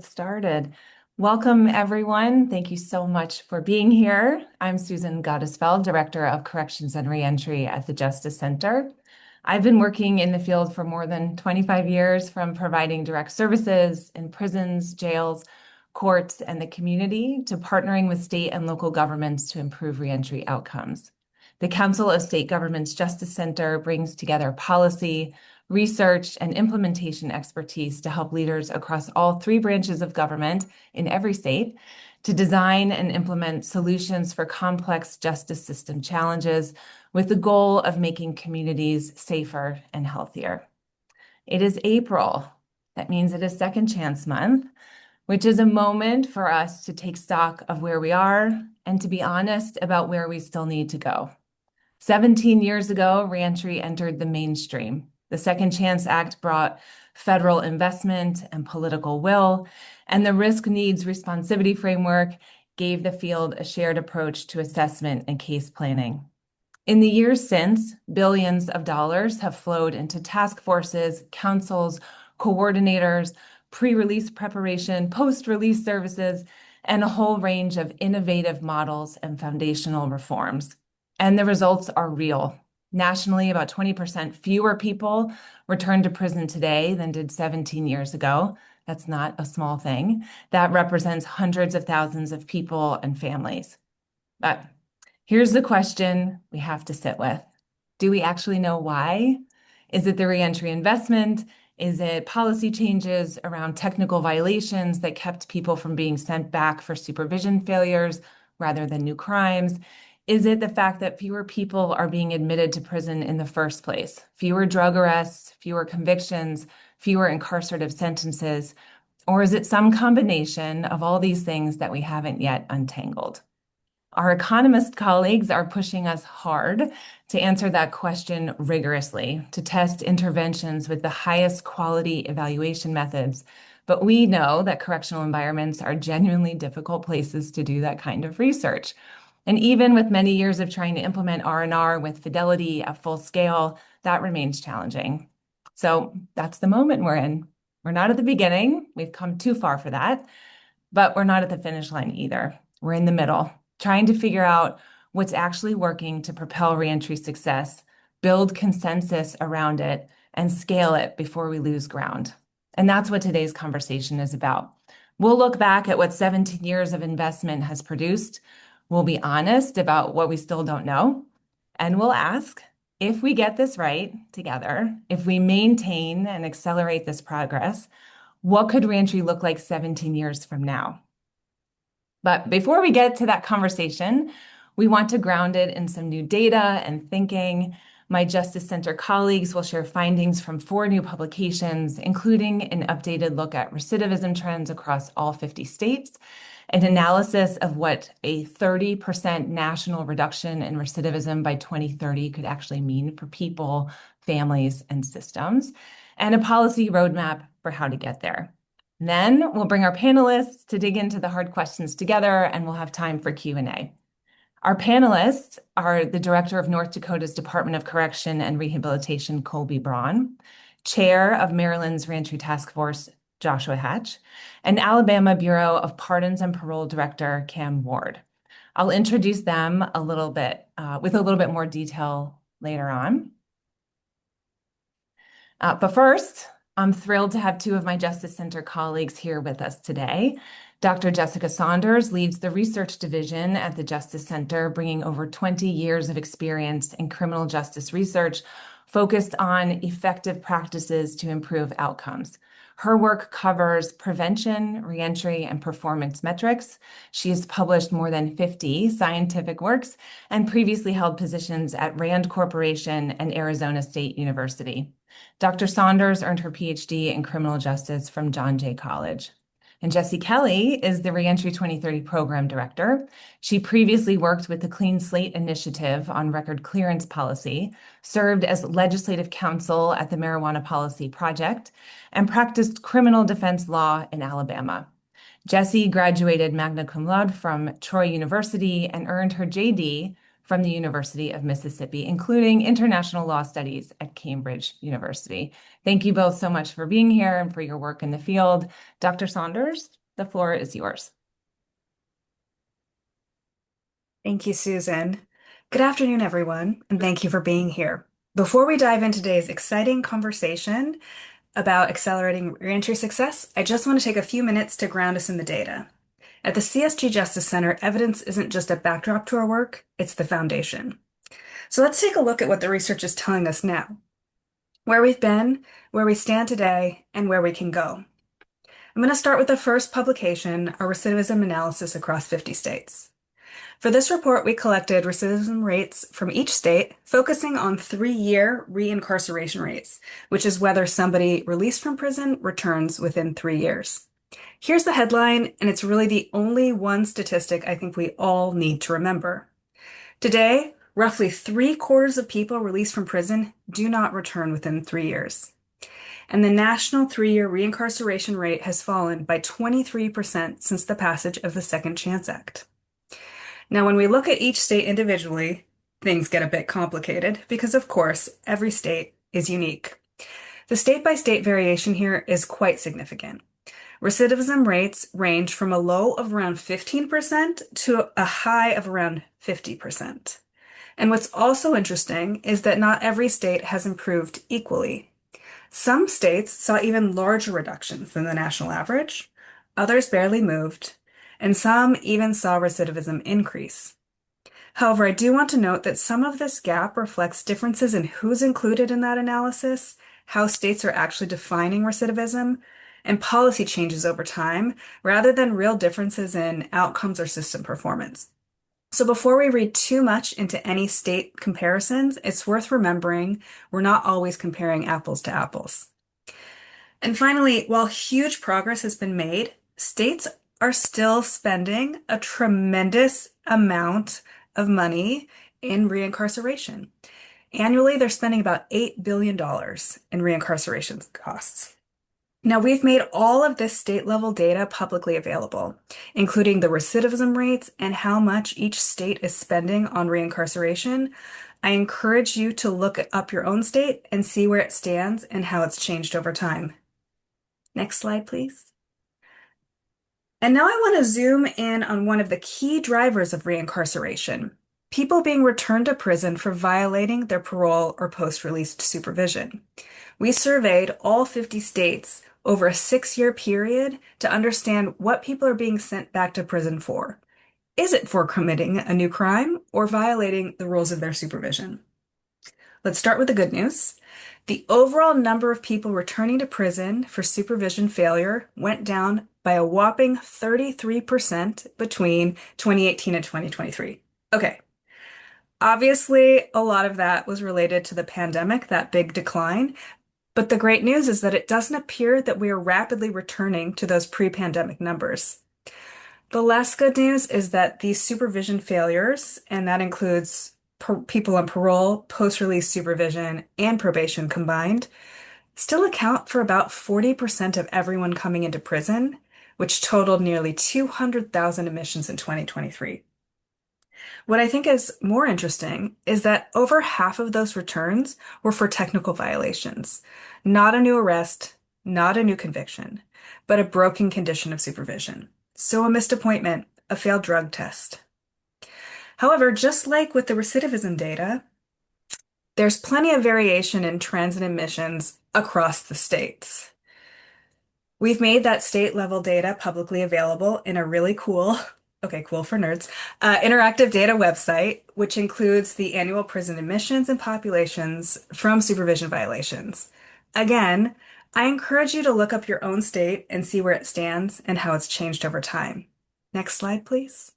get started. Welcome, everyone. Thank you so much for being here. I'm Susan Gottesfeld, Director of Corrections and Reentry at the Justice Center. I've been working in the field for more than 25 years, from providing direct services in prisons, jails, courts, and the community, to partnering with state and local governments to improve reentry outcomes. The Council of State Governments Justice Center brings together policy, research, and implementation expertise to help leaders across all three branches of government in every state to design and implement solutions for complex justice system challenges with the goal of making communities safer and healthier. It is April. That means it is Second Chance Month, which is a moment for us to take stock of where we are and to be honest about where we still need to go. 17 years ago, reentry entered the mainstream. The Second Chance Act brought federal investment and political will, and the Risk Needs Responsivity Framework gave the field a shared approach to assessment and case planning. In the years since, billions of dollars have flowed into task forces, councils, coordinators, pre-release preparation, post-release services, and a whole range of innovative models and foundational reforms. And the results are real. Nationally, about 20% fewer people return to prison today than did 17 years ago. That's not a small thing. That represents hundreds of thousands of people and families. But here's the question we have to sit with. Do we actually know why? Is it the reentry investment? Is it policy changes around technical violations that kept people from being sent back for supervision failures rather than new crimes? Is it the fact that fewer people are being admitted to prison in the first place? Fewer drug arrests, fewer convictions, fewer incarcerative sentences? Or is it some combination of all these things that we haven't yet untangled? Our economist colleagues are pushing us hard to answer that question rigorously, to test interventions with the highest quality evaluation methods. But we know that correctional environments are genuinely difficult places to do that kind of research. And even with many years of trying to implement R&R with fidelity at full scale, that remains challenging. So that's the moment we're in. We're not at the beginning. We've come too far for that, but we're not at the finish line either. We're in the middle, trying to figure out what's actually working to propel reentry success, build consensus around it, and scale it before we lose ground. And that's what today's conversation is about. We'll look back at what 17 years of investment has produced. We'll be honest about what we still don't know, and we'll ask, if we get this right together, if we maintain and accelerate this progress, what could reentry look like 17 years from now? But before we get to that conversation, we want to ground it in some new data and thinking. My Justice Center colleagues will share findings from 4 new publications, including an updated look at recidivism trends across all 50 states, an analysis of what a 30% national reduction in recidivism by 2030 could actually mean for people, families, and systems, and a policy roadmap for how to get there. And then we'll bring our panelists to dig into the hard questions together, and we'll have time for Q&A. Our panelists are the Director of North Dakota's Department of Correction and Rehabilitation, Colby Braun, Chair of Maryland's Reentry Task Force, Joshua Hatch, and Alabama Bureau of Pardons and Parole Director, Cam Ward. I'll introduce them a little bit with a little bit more detail later on. But first, I'm thrilled to have 2 of my Justice Center colleagues here with us today. Dr. Jessica Saunders leads the research division at the Justice Center, bringing over 20 years of experience in criminal justice research focused on effective practices to improve outcomes. Her work covers prevention, reentry, and performance metrics. She has published more than 50 scientific works and previously held positions at Rand Corporation and Arizona State University. Dr. Saunders earned her PhD in criminal justice from John Jay College. And Jessie Kelly is the Reentry 2030 Program Director. She previously worked with the Clean Slate Initiative on record clearance policy, served as legislative counsel at the Marijuana Policy Project, and practiced criminal defense law in Alabama. Jessie graduated magna cum laude from Troy University and earned her JD from the University of Mississippi, including international law studies at Cambridge University. Thank you both so much for being here and for your work in the field. Dr. Saunders, the floor is yours. Thank you, Susan. Good afternoon, everyone, and thank you for being here. Before we dive into today's exciting conversation about accelerating reentry success, I just want to take a few minutes to ground us in the data. At the CSG Justice Center, evidence isn't just a backdrop to our work, it's the foundation. So let's take a look at what the research is telling us now, where we've been, where we stand today, and where we can go. I'm going to start with the first publication, a recidivism analysis across 50 states. For this report, we collected recidivism rates from each state, focusing on 3-year reincarceration rates, which is whether somebody released from prison returns within 3 years. Here's the headline, and it's really the only one statistic I think we all need to remember. Today, roughly 3/4 of people released from prison do not return within 3 years. And the national 3-year reincarceration rate has fallen by 23% since the passage of the Second Chance Act. Now, when we look at each state individually, things get a bit complicated because, of course, every state is unique. The state-by-state variation here is quite significant. Recidivism rates range from a low of around 15% to a high of around 50%. And what's also interesting is that not every state has improved equally. Some states saw even larger reductions than the national average, others barely moved, and some even saw recidivism increase. However, I do want to note that some of this gap reflects differences in who's included in that analysis, how states are actually defining recidivism, and policy changes over time, rather than real differences in outcomes or system performance. So before we read too much into any state comparisons, it's worth remembering we're not always comparing apples to apples. And finally, while huge progress has been made, states are still spending a tremendous amount of money in reincarceration. Annually, they're spending about $8 billion in reincarceration costs. Now, we've made all of this state-level data publicly available, including the recidivism rates and how much each state is spending on reincarceration. I encourage you to look up your own state and see where it stands and how it's changed over time. Next slide, please. And now I want to zoom in on one of the key drivers of reincarceration, people being returned to prison for violating their parole or post-release supervision. We surveyed all 50 states over a 6-year period to understand what people are being sent back to prison for. Is it for committing a new crime or violating the rules of their supervision? Let's start with the good news. The overall number of people returning to prison for supervision failure went down by a whopping 33% between 2018 and 2023. Okay. Obviously, a lot of that was related to the pandemic, that big decline. But the great news is that it doesn't appear that we are rapidly returning to those pre-pandemic numbers. The less good news is that these supervision failures, and that includes people on parole, post-release supervision, and probation combined, still account for about 40% of everyone coming into prison, which totaled nearly 200,000 admissions in 2023. What I think is more interesting is that over half of those returns were for technical violations, not a new arrest, not a new conviction, but a broken condition of supervision. So a missed appointment, a failed drug test. However, just like with the recidivism data, there's plenty of variation in trends and admissions across the states. We've made that state level data publicly available in a really cool, okay, cool for nerds, interactive data website, which includes the annual prison admissions and populations from supervision violations. Again, I encourage you to look up your own state and see where it stands and how it's changed over time. Next slide, please.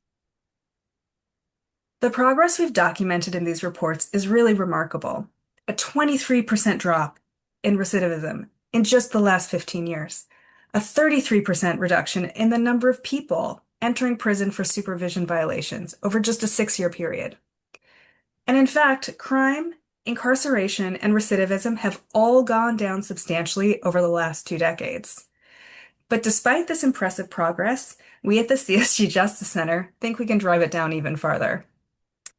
The progress we've documented in these reports is really remarkable. A 23% drop in recidivism in just the last 15 years. A 33% reduction in the number of people entering prison for supervision violations over just a 6-year period. And in fact, crime, incarceration, and recidivism have all gone down substantially over the last 2 decades. But despite this impressive progress, we at the CSG Justice Center think we can drive it down even farther.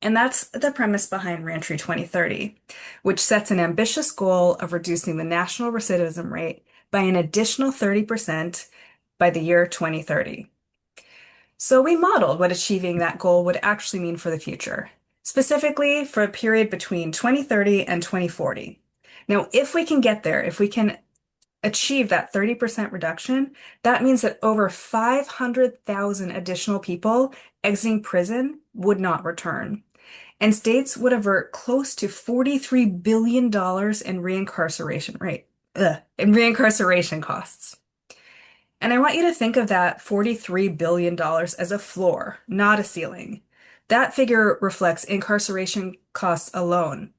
And that's the premise behind Reentry 2030, which sets an ambitious goal of reducing the national recidivism rate by an additional 30% by the year 2030. So we modeled what achieving that goal would actually mean for the future, specifically for a period between 2030 and 2040. Now, if we can get there, if we can achieve that 30% reduction, that means that over 500,000 additional people exiting prison would not return. And states would avert close to $43 billion in reincarceration costs. And I want you to think of that $43 billion as a floor, not a ceiling. That figure reflects incarceration costs alone.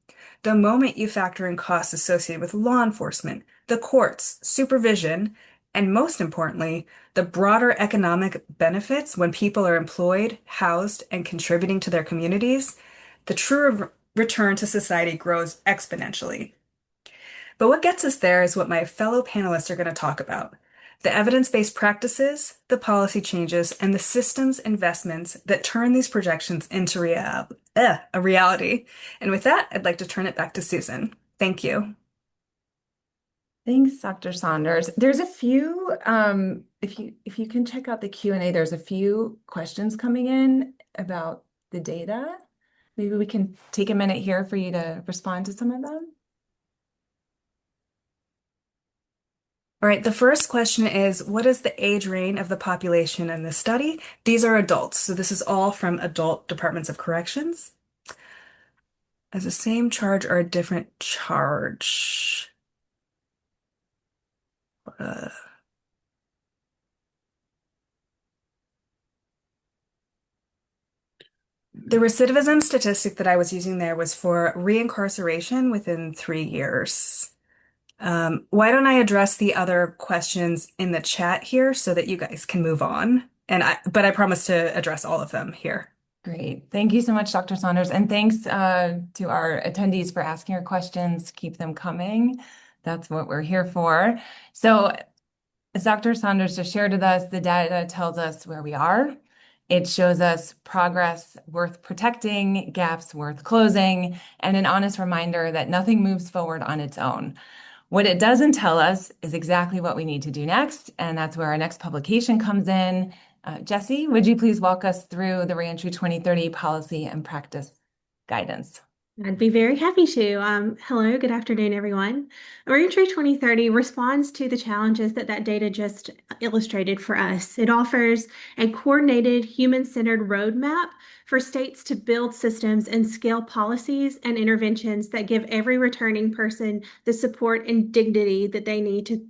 The moment you factor in costs associated with law enforcement, the courts, supervision, and most importantly, the broader economic benefits when people are employed, housed, and contributing to their communities, the true return to society grows exponentially. But what gets us there is what my fellow panelists are going to talk about: the evidence-based practices, the policy changes, and the systems investments that turn these projections into a reality. And with that, I'd like to turn it back to Susan. Thank you. Thanks, Dr. Saunders. There's a few, if you can check out the Q&A, there's a few questions coming in about the data. Maybe we can take a minute here for you to respond to some of them. All right, the first question is, what is the age range of the population in this study? These are adults, so this is all from adult departments of corrections. As the same charge or a different charge? Uh, the recidivism statistic that I was using there was for reincarceration within 3 years. Why don't I address the other questions in the chat here so that you guys can move on? But I promise to address all of them here. Great. Thank you so much, Dr. Saunders. And thanks to our attendees for asking your questions. Keep them coming. That's what we're here for. So as Dr. Saunders just shared with us, the data tells us where we are. It shows us progress worth protecting, gaps worth closing, and an honest reminder that nothing moves forward on its own. What it doesn't tell us is exactly what we need to do next, and that's where our next publication comes in. Jesse, would you please walk us through the Reentry 2030 policy and practice guidance? I'd be very happy to. Hello, good afternoon, everyone. Reentry 2030 responds to the challenges that data just illustrated for us. It offers a coordinated, human-centered roadmap for states to build systems and scale policies and interventions that give every returning person the support and dignity that they need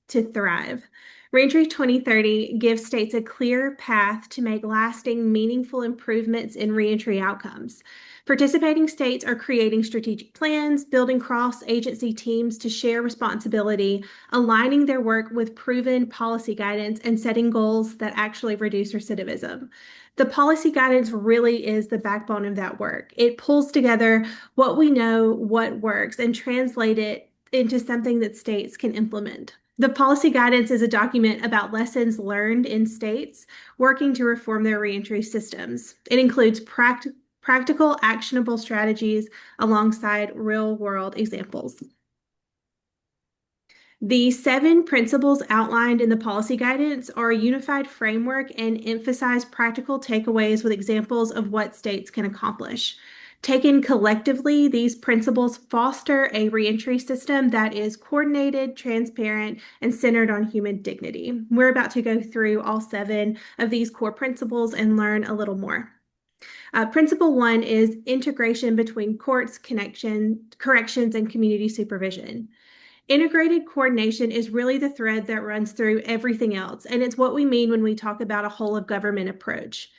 to thrive. Reentry 2030 gives states a clear path to make lasting, meaningful improvements in reentry outcomes. Participating states are creating strategic plans, building cross-agency teams to share responsibility, aligning their work with proven policy guidance, and setting goals that actually reduce recidivism. The policy guidance really is the backbone of that work. It pulls together what we know, what works, and translate it into something that states can implement. The policy guidance is a document about lessons learned in states working to reform their reentry systems. It includes practical, actionable strategies alongside real-world examples. The 7 principles outlined in the policy guidance are a unified framework and emphasize practical takeaways with examples of what states can accomplish. Taken collectively, these principles foster a reentry system that is coordinated, transparent, and centered on human dignity. We're about to go through all 7 of these core principles and learn a little more. Principle 1 is integration between courts, corrections, and community supervision. Integrated coordination is really the thread that runs through everything else, and it's what we mean when we talk about a whole of government approach.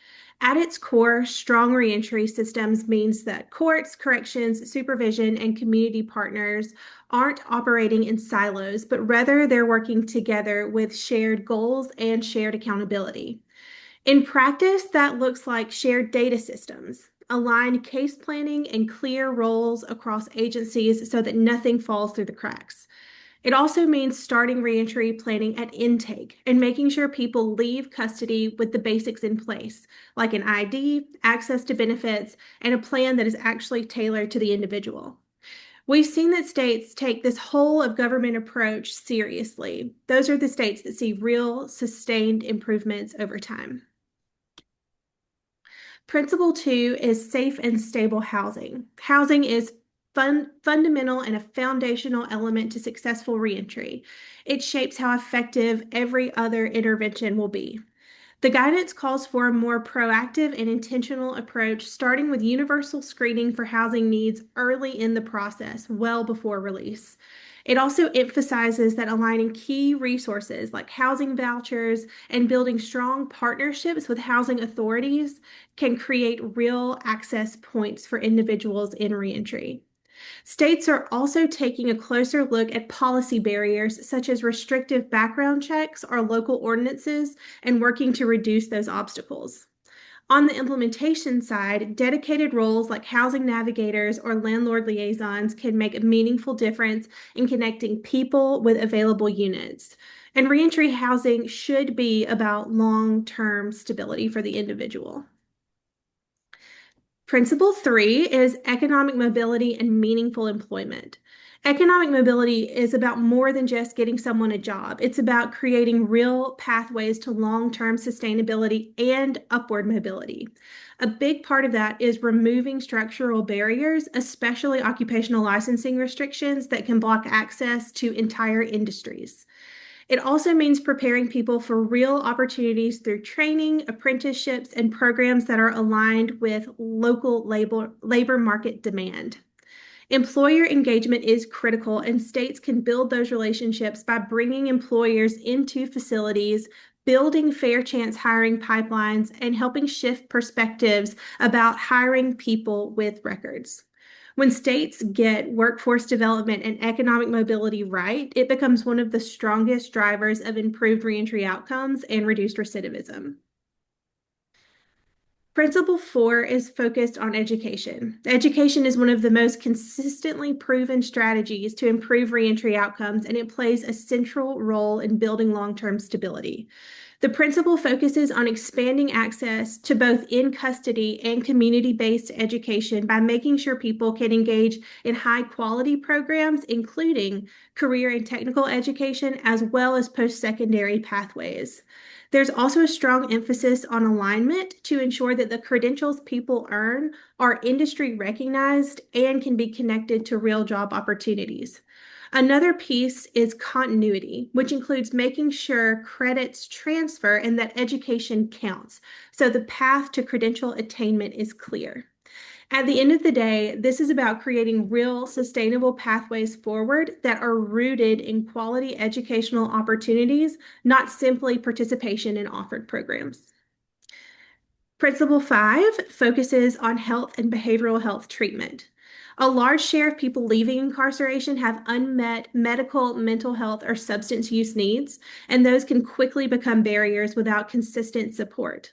At its core, strong reentry systems means that courts, corrections, supervision, and community partners aren't operating in silos, but rather they're working together with shared goals and shared accountability. In practice, that looks like shared data systems, aligned case planning, and clear roles across agencies so that nothing falls through the cracks. It also means starting reentry planning at intake and making sure people leave custody with the basics in place, like an ID, access to benefits, and a plan that is actually tailored to the individual. We've seen that states take this whole of government approach seriously. Those are the states that see real, sustained improvements over time. Principle 2 is safe and stable housing. Housing is fundamental and a foundational element to successful reentry. It shapes how effective every other intervention will be. The guidance calls for a more proactive and intentional approach, starting with universal screening for housing needs early in the process, well before release. It also emphasizes that aligning key resources like housing vouchers and building strong partnerships with housing authorities can create real access points for individuals in reentry. States are also taking a closer look at policy barriers such as restrictive background checks or local ordinances and working to reduce those obstacles. On the implementation side, dedicated roles like housing navigators or landlord liaisons can make a meaningful difference in connecting people with available units. And reentry housing should be about long-term stability for the individual. Principle 3 is economic mobility and meaningful employment. Economic mobility is about more than just getting someone a job. It's about creating real pathways to long-term sustainability and upward mobility. A big part of that is removing structural barriers, especially occupational licensing restrictions that can block access to entire industries. It also means preparing people for real opportunities through training, apprenticeships, and programs that are aligned with local labor market demand. Employer engagement is critical, and states can build those relationships by bringing employers into facilities, building fair chance hiring pipelines, and helping shift perspectives about hiring people with records. When states get workforce development and economic mobility right, it becomes one of the strongest drivers of improved reentry outcomes and reduced recidivism. Principle 4 is focused on education. Education is one of the most consistently proven strategies to improve reentry outcomes, and it plays a central role in building long-term stability. The principle focuses on expanding access to both in-custody and community-based education by making sure people can engage in high-quality programs, including career and technical education, as well as post-secondary pathways. There's also a strong emphasis on alignment to ensure that the credentials people earn are industry recognized and can be connected to real job opportunities. Another piece is continuity, which includes making sure credits transfer and that education counts, so the path to credential attainment is clear. At the end of the day, this is about creating real sustainable pathways forward that are rooted in quality educational opportunities, not simply participation in offered programs. Principle 5 focuses on health and behavioral health treatment. A large share of people leaving incarceration have unmet medical, mental health, or substance use needs, and those can quickly become barriers without consistent support.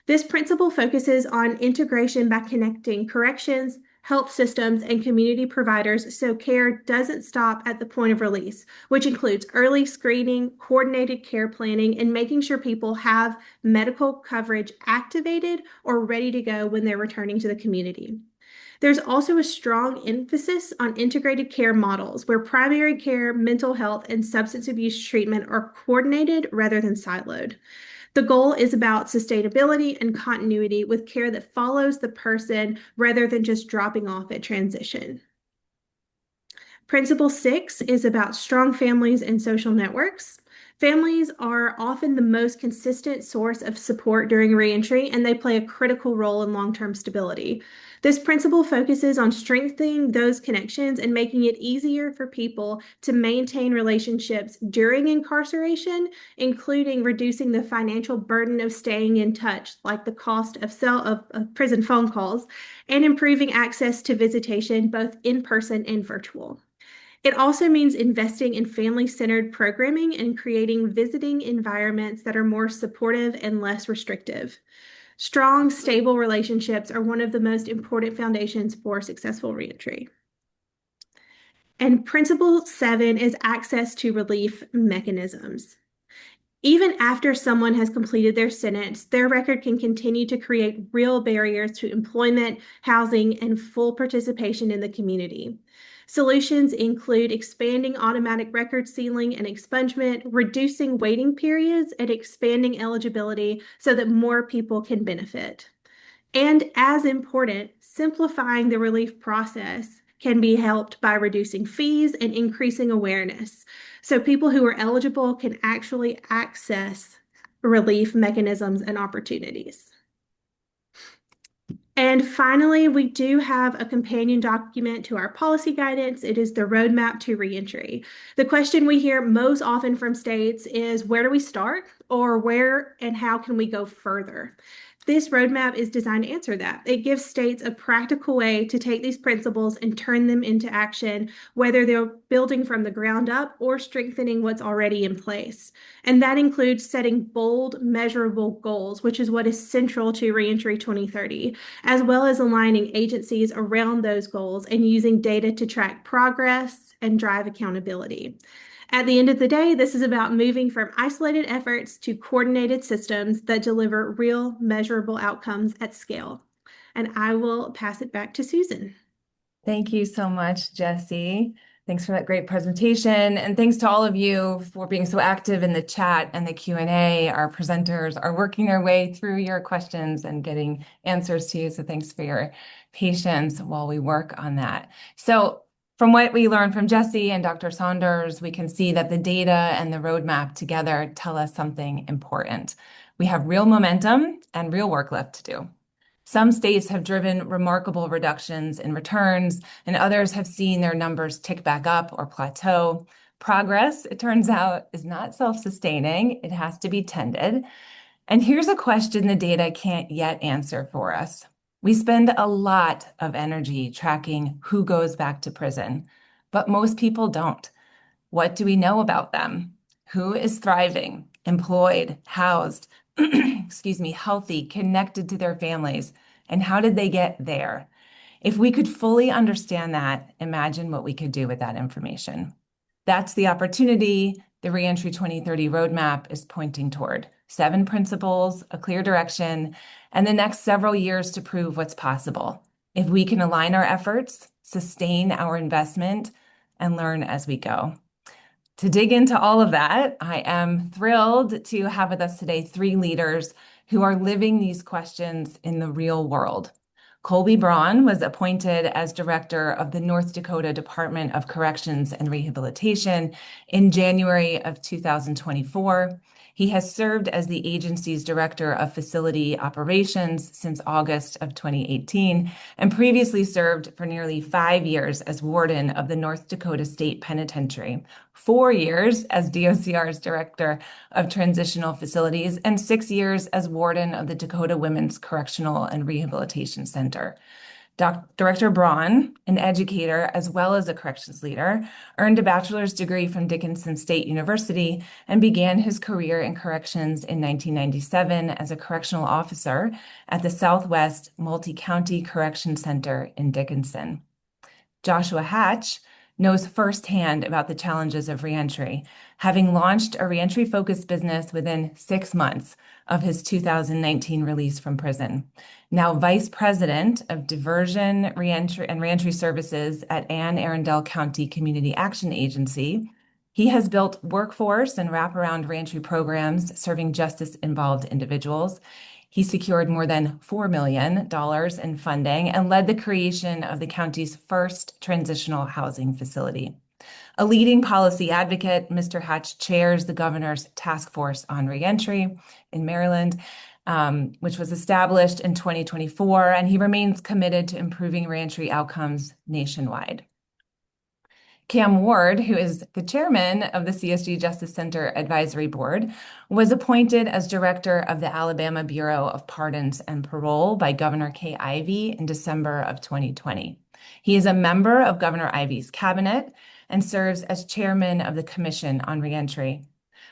This principle focuses on integration by connecting corrections, health systems, and community providers so care doesn't stop at the point of release, which includes early screening, coordinated care planning, and making sure people have medical coverage activated or ready to go when they're returning to the community. There's also a strong emphasis on integrated care models where primary care, mental health, and substance abuse treatment are coordinated rather than siloed. The goal is about sustainability and continuity with care that follows the person rather than just dropping off at transition. Principle 6 is about strong families and social networks. Families are often the most consistent source of support during reentry, and they play a critical role in long-term stability. This principle focuses on strengthening those connections and making it easier for people to maintain relationships during incarceration, including reducing the financial burden of staying in touch, like the cost of prison phone calls, and improving access to visitation, both in person and virtual. It also means investing in family-centered programming and creating visiting environments that are more supportive and less restrictive. Strong, stable relationships are one of the most important foundations for successful reentry. And principle 7 is access to relief mechanisms. Even after someone has completed their sentence, their record can continue to create real barriers to employment, housing, and full participation in the community. Solutions include expanding automatic record sealing and expungement, reducing waiting periods, and expanding eligibility so that more people can benefit. And as important, simplifying the relief process can be helped by reducing fees and increasing awareness. So people who are eligible can actually access relief mechanisms and opportunities. And finally, we do have a companion document to our policy guidance. It is the Roadmap to Reentry. The question we hear most often from states is, where do we start, or where and how can we go further? This roadmap is designed to answer that. It gives states a practical way to take these principles and turn them into action, whether they're building from the ground up or strengthening what's already in place. And that includes setting bold, measurable goals, which is what is central to Reentry 2030, as well as aligning agencies around those goals and using data to track progress and drive accountability. At the end of the day, this is about moving from isolated efforts to coordinated systems that deliver real, measurable outcomes at scale. And I will pass it back to Susan. Thank you so much, Jessie. Thanks for that great presentation. And thanks to all of you for being so active in the chat and the Q&A. Our presenters are working their way through your questions and getting answers to you. So thanks for your patience while we work on that. So from what we learned from Jessie and Dr. Saunders, we can see that the data and the roadmap together tell us something important. We have real momentum and real work left to do. Some states have driven remarkable reductions in returns, and others have seen their numbers tick back up or plateau. Progress, it turns out, is not self-sustaining. It has to be tended. And here's a question the data can't yet answer for us. We spend a lot of energy tracking who goes back to prison, but most people don't. What do we know about them? Who is thriving, employed, housed, excuse me, healthy, connected to their families, and how did they get there? If we could fully understand that, imagine what we could do with that information. That's the opportunity the Reentry 2030 roadmap is pointing toward. 7 principles, a clear direction, and the next several years to prove what's possible. If we can align our efforts, sustain our investment, and learn as we go. To dig into all of that, I am thrilled to have with us today 3 leaders who are living these questions in the real world. Colby Braun was appointed as director of the North Dakota Department of Corrections and Rehabilitation in January of 2024. He has served as the agency's director of facility operations since August of 2018 and previously served for nearly 5 years as warden of the North Dakota State Penitentiary, 4 years as DOCR's director of transitional facilities, and 6 years as warden of the Dakota Women's Correctional and Rehabilitation Center. Director Braun, an educator as well as a corrections leader, earned a bachelor's degree from Dickinson State University and began his career in corrections in 1997 as a correctional officer at the Southwest Multi-County Correction Center in Dickinson. Joshua Hatch knows firsthand about the challenges of reentry, having launched a reentry-focused business within 6 months of his 2019 release from prison. Now Vice President of Diversion, Reentry, and Reentry Services at Anne Arundel County Community Action Agency, he has built workforce and wraparound reentry programs serving justice-involved individuals. He secured more than $4 million in funding and led the creation of the county's first transitional housing facility. A leading policy advocate, Mr. Hatch chairs the governor's task force on reentry in Maryland, which was established in 2024, and he remains committed to improving reentry outcomes nationwide. Cam Ward, who is the chairman of the CSG Justice Center Advisory Board, was appointed as director of the Alabama Bureau of Pardons and Parole by Governor Kay Ivey in December of 2020. He is a member of Governor Ivey's cabinet and serves as chairman of the Commission on Reentry.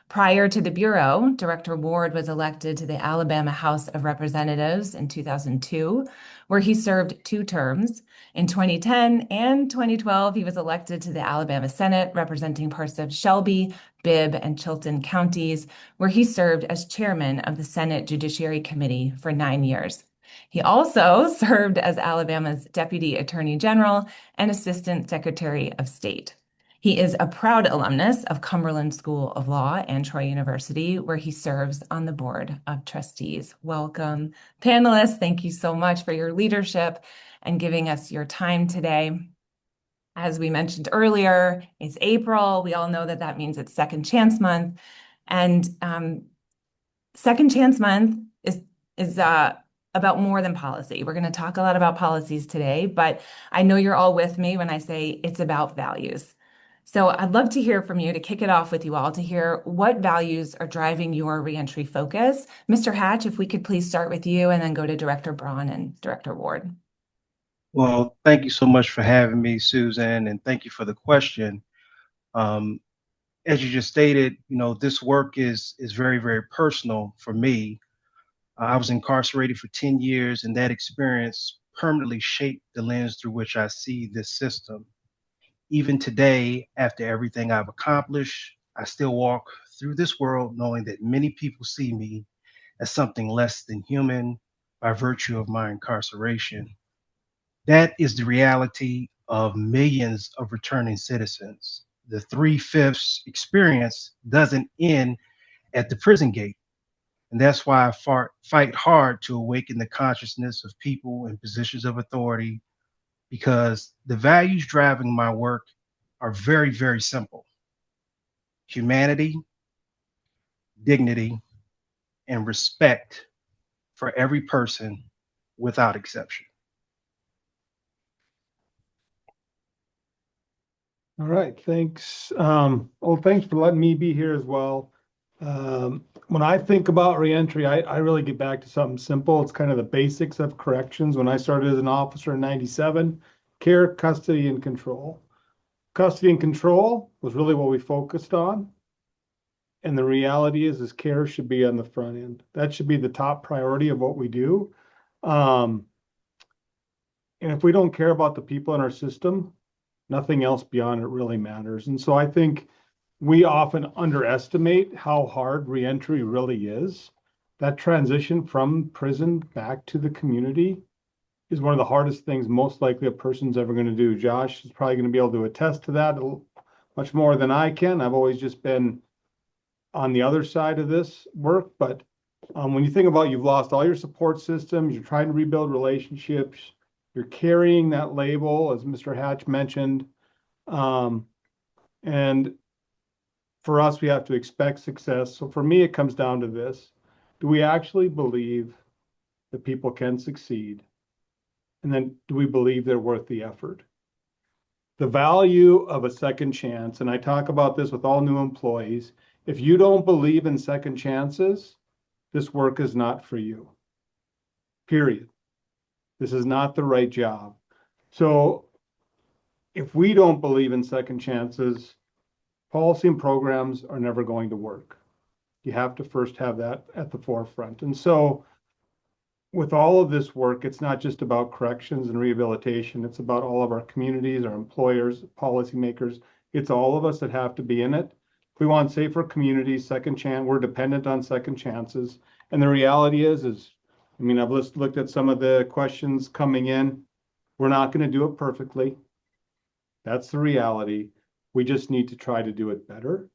Prior to the Bureau, Director Ward was elected to the Alabama House of Representatives in 2002, where he served 2 terms. In 2010 and 2012, he was elected to the Alabama Senate, representing parts of Shelby, Bibb, and Chilton counties, where he served as chairman of the Senate Judiciary Committee for 9 years. He also served as Alabama's Deputy Attorney General and Assistant Secretary of State. He is a proud alumnus of Cumberland School of Law and Troy University, where he serves on the Board of Trustees. Welcome, panelists. Thank you so much for your leadership and giving us your time today. As we mentioned earlier, it's April. We all know that that means it's Second Chance Month. And Second Chance Month is about more than policy. We're going to talk a lot about policies today, but I know you're all with me when I say it's about values. So I'd love to hear from you, to kick it off with you all, to hear what values are driving your reentry focus. Mr. Hatch, if we could please start with you and then go to Director Braun and Director Ward. Well, thank you so much for having me, Susan, and thank you for the question. As you just stated, this work is very, very personal for me. I was incarcerated for 10 years, and that experience permanently shaped the lens through which I see this system. Even today, after everything I've accomplished, I still walk through this world knowing that many people see me as something less than human by virtue of my incarceration. That is the reality of millions of returning citizens. The 3/5 experience doesn't end at the prison gate. And that's why I fight hard to awaken the consciousness of people in positions of authority, because the values driving my work are very, very simple: humanity, dignity, and respect for every person without exception. All right, thanks. Thanks for letting me be here as well. When I think about reentry, I really get back to something simple. It's kind of the basics of corrections. When I started as an officer in '97, care, custody, and control. Custody and control was really what we focused on. And the reality is care should be on the front end. That should be the top priority of what we do. And if we don't care about the people in our system, nothing else beyond it really matters. And so I think we often underestimate how hard reentry really is. That transition from prison back to the community is one of the hardest things most likely a person's ever going to do. Josh is probably going to be able to attest to that much more than I can. I've always just been on the other side of this work. But when you think about, you've lost all your support systems, you're trying to rebuild relationships, you're carrying that label, as Mr. Hatch mentioned. And for us, we have to expect success. So for me, it comes down to this: do we actually believe that people can succeed? And then do we believe they're worth the effort? The value of a second chance, and I talk about this with all new employees, if you don't believe in second chances, this work is not for you. Period. This is not the right job. So if we don't believe in second chances, policy and programs are never going to work. You have to first have that at the forefront. And so with all of this work, it's not just about corrections and rehabilitation. It's about all of our communities, our employers, policymakers. It's all of us that have to be in it. If we want safer communities, second chance, we're dependent on second chances. And the reality is I've looked at some of the questions coming in. We're not going to do it perfectly. That's the reality. We just need to try to do it better.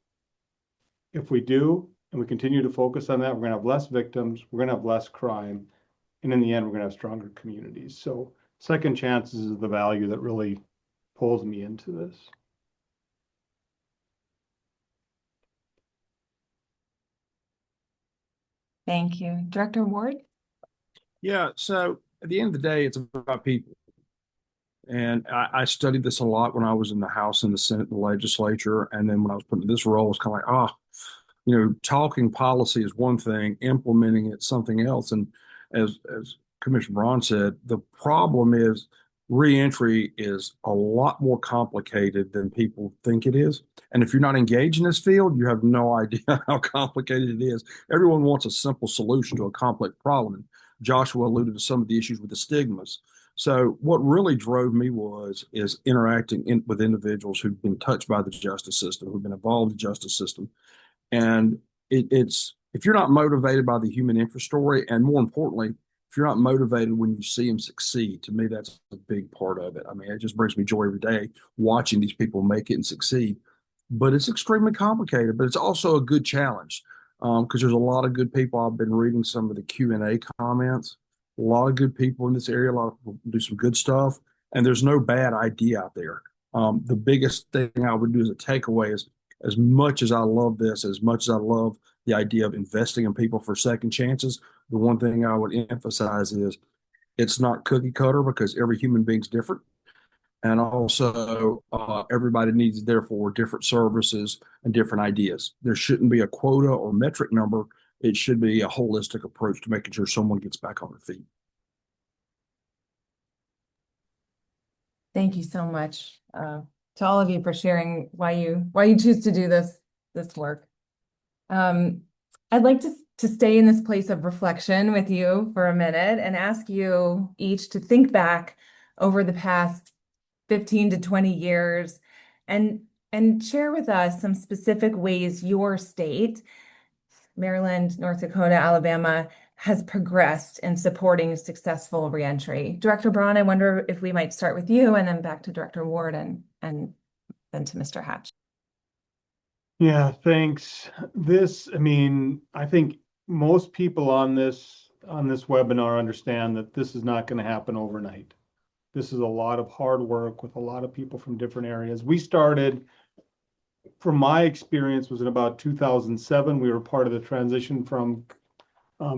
If we do, and we continue to focus on that, we're going to have less victims, we're going to have less crime, and in the end, we're going to have stronger communities. So second chances is the value that really pulls me into this. Thank you. Director Ward? Yeah, so at the end of the day, it's about people. And I studied this a lot when I was in the House and the Senate and the legislature. And then when I was put in this role, it's kind of like, talking policy is one thing, implementing it something else. And as Commissioner Braun said, the problem is reentry is a lot more complicated than people think it is. And if you're not engaged in this field, you have no idea how complicated it is. Everyone wants a simple solution to a complex problem. And Joshua alluded to some of the issues with the stigmas. So what really drove me is interacting with individuals who've been touched by the justice system, who've been involved in the justice system. And it's if you're not motivated by the human interest story, and more importantly, if you're not motivated when you see them succeed, to me, that's a big part of it. I mean, it just brings me joy every day watching these people make it and succeed. But it's extremely complicated, but it's also a good challenge because there's a lot of good people. I've been reading some of the Q&A comments. A lot of good people in this area. A lot of people do some good stuff, and there's no bad idea out there. The biggest thing I would do as a takeaway is, as much as I love this, as much as I love the idea of investing in people for second chances, the one thing I would emphasize is it's not cookie cutter because every human being's different. And also, everybody needs, therefore, different services and different ideas. There shouldn't be a quota or metric number. It should be a holistic approach to making sure someone gets back on their feet. Thank you so much to all of you for sharing why you choose to do this work. I'd like to stay in this place of reflection with you for a minute and ask you each to think back over the past 15 to 20 years and share with us some specific ways your state, Maryland, North Dakota, Alabama, has progressed in supporting successful reentry. Director Braun, I wonder if we might start with you and then back to Director Ward and then to Mr. Hatch. Yeah, thanks. I think most people on this webinar understand that this is not going to happen overnight. This is a lot of hard work with a lot of people from different areas. We started, from my experience, was in about 2007. We were part of the transition from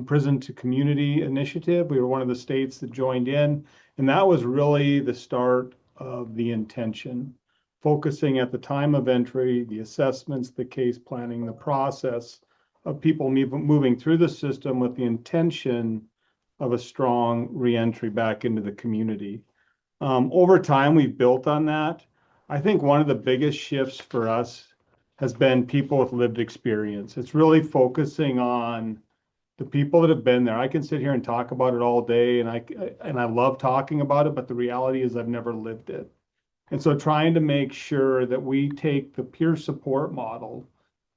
prison to community initiative. We were one of the states that joined in, and that was really the start of the intention, focusing at the time of entry, the assessments, the case planning, the process of people moving through the system with the intention of a strong reentry back into the community. Over time, we've built on that. I think one of the biggest shifts for us has been people with lived experience. It's really focusing on the people that have been there. I can sit here and talk about it all day, and I love talking about it, but the reality is I've never lived it. And so trying to make sure that we take the peer support model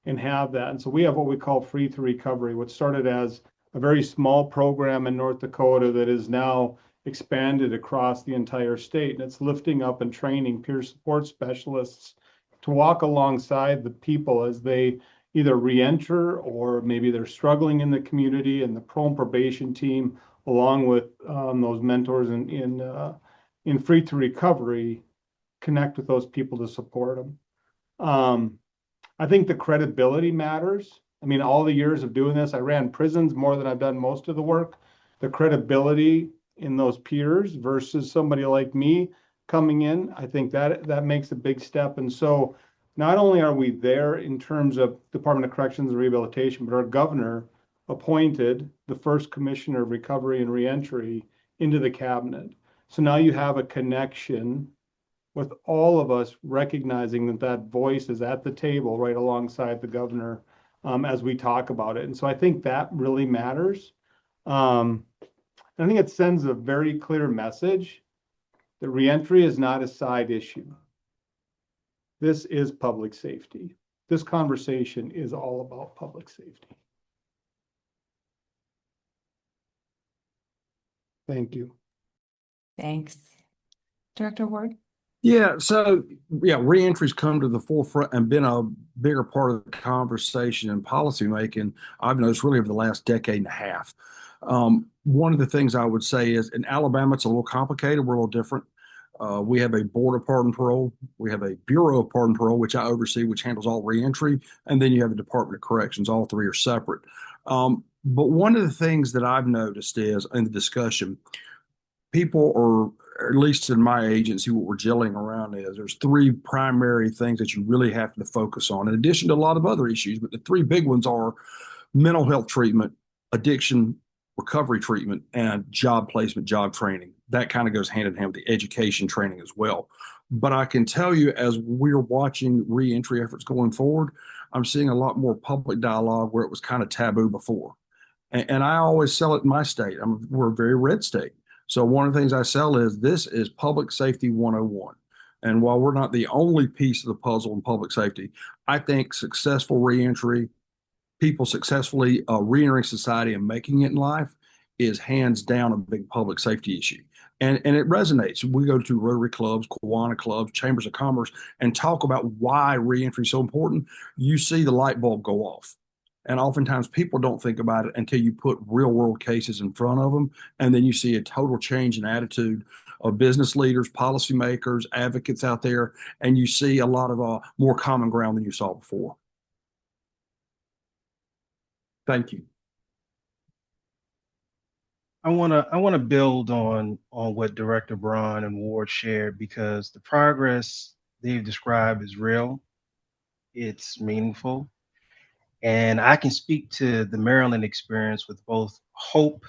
and have that. And so we have what we call Free to Recovery, which started as a very small program in North Dakota that is now expanded across the entire state. And it's lifting up and training peer support specialists to walk alongside the people as they either re-enter or maybe they're struggling in the community, and the pro and probation team, along with those mentors in Free to Recovery, connect with those people to support them. I think the credibility matters. I mean, all the years of doing this, I ran prisons more than I've done most of the work. The credibility in those peers versus somebody like me coming in, I think that makes a big step. And so not only are we there in terms of Department of Corrections and Rehabilitation, but our governor appointed the first commissioner of recovery and reentry into the cabinet. So now you have a connection with all of us recognizing that voice is at the table right alongside the governor as we talk about it. And so I think that really matters. I think it sends a very clear message that reentry is not a side issue. This is public safety. This conversation is all about public safety. Thank you. Thanks. Director Ward? Yeah, so reentry's come to the forefront and been a bigger part of the conversation and policymaking, I've noticed, really over the last decade and a half. One of the things I would say is in Alabama, it's a little complicated. We're a little different. We have a Board of Pardon Parole. We have a Bureau of Pardon Parole, which I oversee, which handles all reentry. And then you have a Department of Corrections. All three are separate. But one of the things that I've noticed is in the discussion, people are, at least in my agency, what we're gelling around is there's three primary things that you really have to focus on, in addition to a lot of other issues. But the three big ones are mental health treatment, addiction recovery treatment, and job placement, job training. that kind of goes hand in hand with the education training as well. But I can tell you, as we're watching reentry efforts going forward, I'm seeing a lot more public dialogue where it was kind of taboo before. And I always sell it in my state. We're a very red state. So one of the things I sell is this is public safety 101. And while we're not the only piece of the puzzle in public safety, I think successful reentry, people successfully reentering society and making it in life is hands down a big public safety issue. And it resonates. We go to Rotary clubs, Kiwanis clubs, chambers of commerce, and talk about why reentry is so important. You see the light bulb go off. And oftentimes people don't think about it until you put real world cases in front of them. And then you see a total change in attitude of business leaders, policymakers, advocates out there. And you see a lot of more common ground than you saw before. Thank you. I wanna build on what Director Braun and Ward shared, because the progress they've described is real, it's meaningful, and I can speak to the Maryland experience with both hope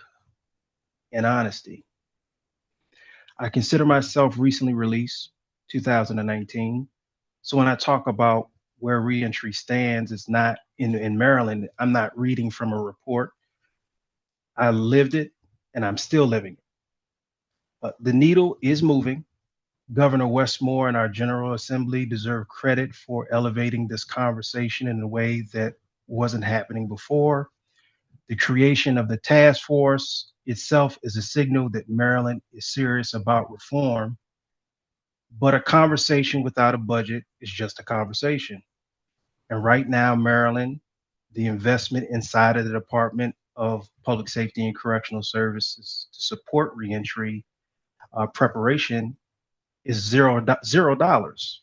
and honesty. I consider myself recently released, 2019. So when I talk about where reentry stands, it's not in Maryland. I'm not reading from a report. I lived it and I'm still living it. But the needle is moving. Governor Westmore and our General Assembly deserve credit for elevating this conversation in a way that wasn't happening before. The creation of the task force itself is a signal that Maryland is serious about reform. But a conversation without a budget is just a conversation. And right now, Maryland, the investment inside of the Department of Public Safety and Correctional Services to support reentry preparation is $0.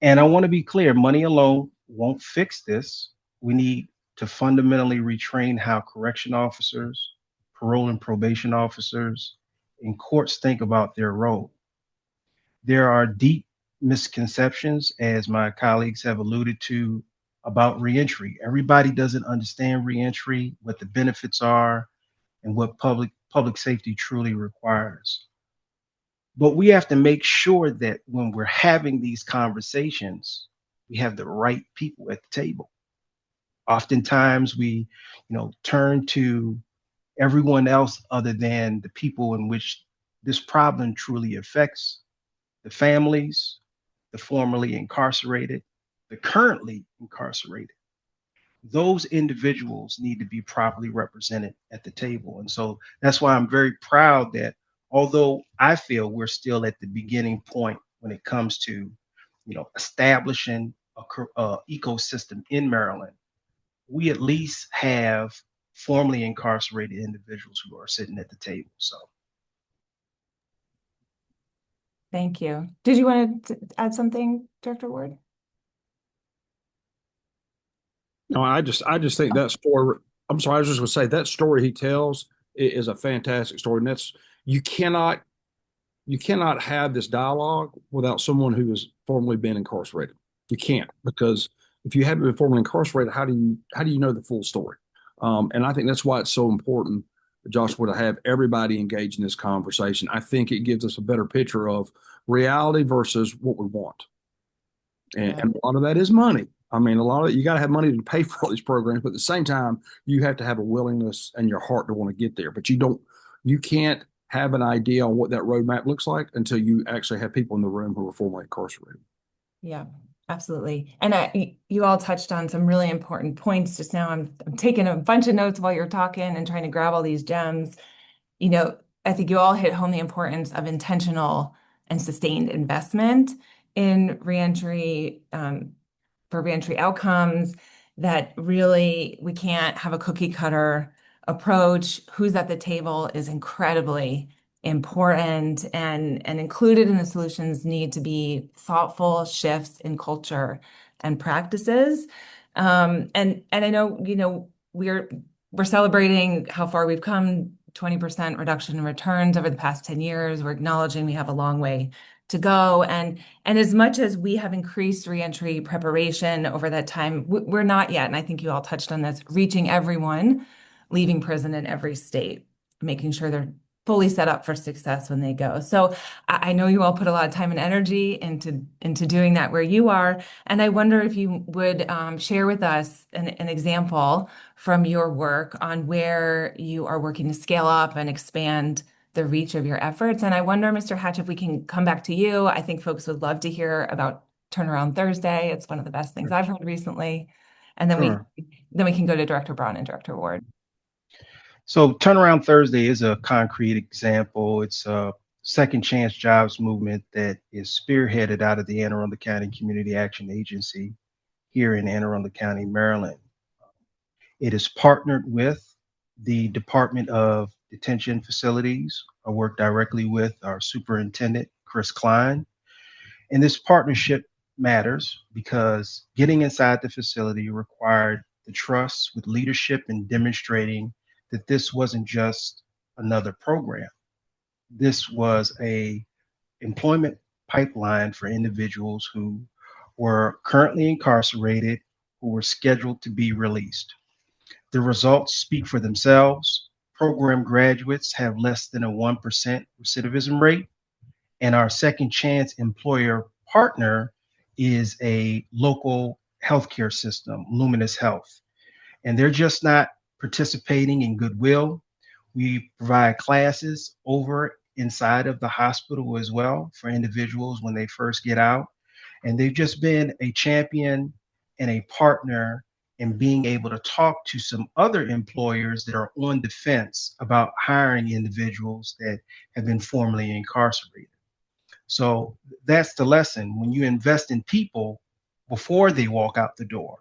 And I want to be clear, money alone won't fix this. We need to fundamentally retrain how correction officers, parole and probation officers, and courts think about their role. There are deep misconceptions, as my colleagues have alluded to, about reentry. Everybody doesn't understand reentry, what the benefits are, and what public safety truly requires. But we have to make sure that when we're having these conversations, we have the right people at the table. Oftentimes we, turn to everyone else other than the people in which this problem truly affects: the families, the formerly incarcerated, the currently incarcerated. Those individuals need to be properly represented at the table. And so that's why I'm very proud that, although I feel we're still at the beginning point when it comes to, establishing a ecosystem in Maryland, we at least have formerly incarcerated individuals who are sitting at the table. So. Thank you. Did you want to add something, Director Ward? No, I just think that story. I'm sorry, I was just going to say that story he tells is a fantastic story, and that's you cannot have this dialogue without someone who has formerly been incarcerated. You can't, because if you haven't been formerly incarcerated, how do you know the full story? And I think that's why it's so important, Joshua, to have everybody engaged in this conversation. I think it gives us a better picture of reality versus what we want, and a lot of that is money. I mean, a lot of it, you got to have money to pay for all these programs, but at the same time, you have to have a willingness and your heart to want to get there. But you can't have an idea on what that roadmap looks like until you actually have people in the room who are formerly incarcerated. Yeah, absolutely. And you all touched on some really important points just now. I'm taking a bunch of notes while you're talking and trying to grab all these gems. I think you all hit home the importance of intentional and sustained investment in reentry, for reentry outcomes, that really we can't have a cookie cutter approach. Who's at the table is incredibly important, and included in the solutions need to be thoughtful shifts in culture and practices. And I know, we're celebrating how far we've come, 20% reduction in returns over the past 10 years. We're acknowledging we have a long way to go. And as much as we have increased reentry preparation over that time, we're not yet, and I think you all touched on this, reaching everyone leaving prison in every state, making sure they're fully set up for success when they go. So I know you all put a lot of time and energy into doing that where you are. And I wonder if you would share with us an example from your work on where you are working to scale up and expand the reach of your efforts. And I wonder, Mr. Hatch, if we can come back to you. I think folks would love to hear about Turnaround Thursday. It's one of the best things I've heard recently. And Sure. then we can go to Director Braun and Director Ward. So Turnaround Thursday is a concrete example. It's a second chance jobs movement that is spearheaded out of the Anne Arundel County Community Action Agency here in Anne Arundel County, Maryland. It is partnered with the Department of Detention Facilities. I work directly with our superintendent, Chris Klein. And this partnership matters because getting inside the facility required the trust with leadership and demonstrating that this wasn't just another program. This was a employment pipeline for individuals who were currently incarcerated, who were scheduled to be released. The results speak for themselves. Program graduates have less than a 1% recidivism rate, and our second chance employer partner is a local healthcare system, Luminous Health. And they're just not participating in goodwill. We provide classes over inside of the hospital as well for individuals when they first get out. And they've just been a champion and a partner in being able to talk to some other employers that are on the fence about hiring individuals that have been formerly incarcerated. So that's the lesson. When you invest in people before they walk out the door,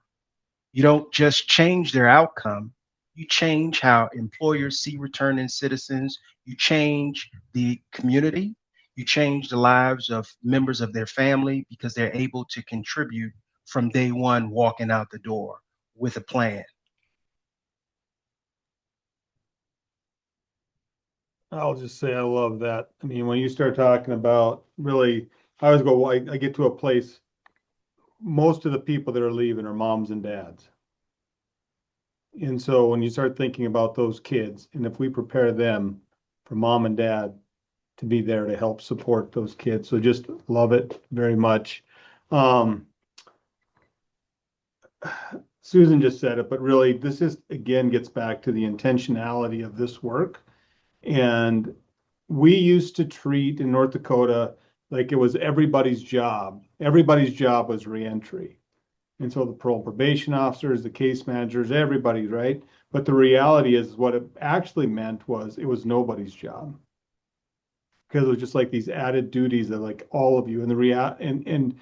you don't just change their outcome, you change how employers see returning citizens, you change the community, you change the lives of members of their family because they're able to contribute from day one walking out the door with a plan. I'll just say I love that. I mean, when you start talking about really, I always go, well, I get to a place, most of the people that are leaving are moms and dads. And so when you start thinking about those kids, and if we prepare them for mom and dad to be there to help support those kids, so just love it very much. Susan just said it, but really this is, again, gets back to the intentionality of this work. And we used to treat in North Dakota like it was everybody's job. Everybody's job was reentry. And so the parole probation officers, the case managers, everybody, right? But the reality is what it actually meant was it was nobody's job. Because it was just like these added duties that like all of you and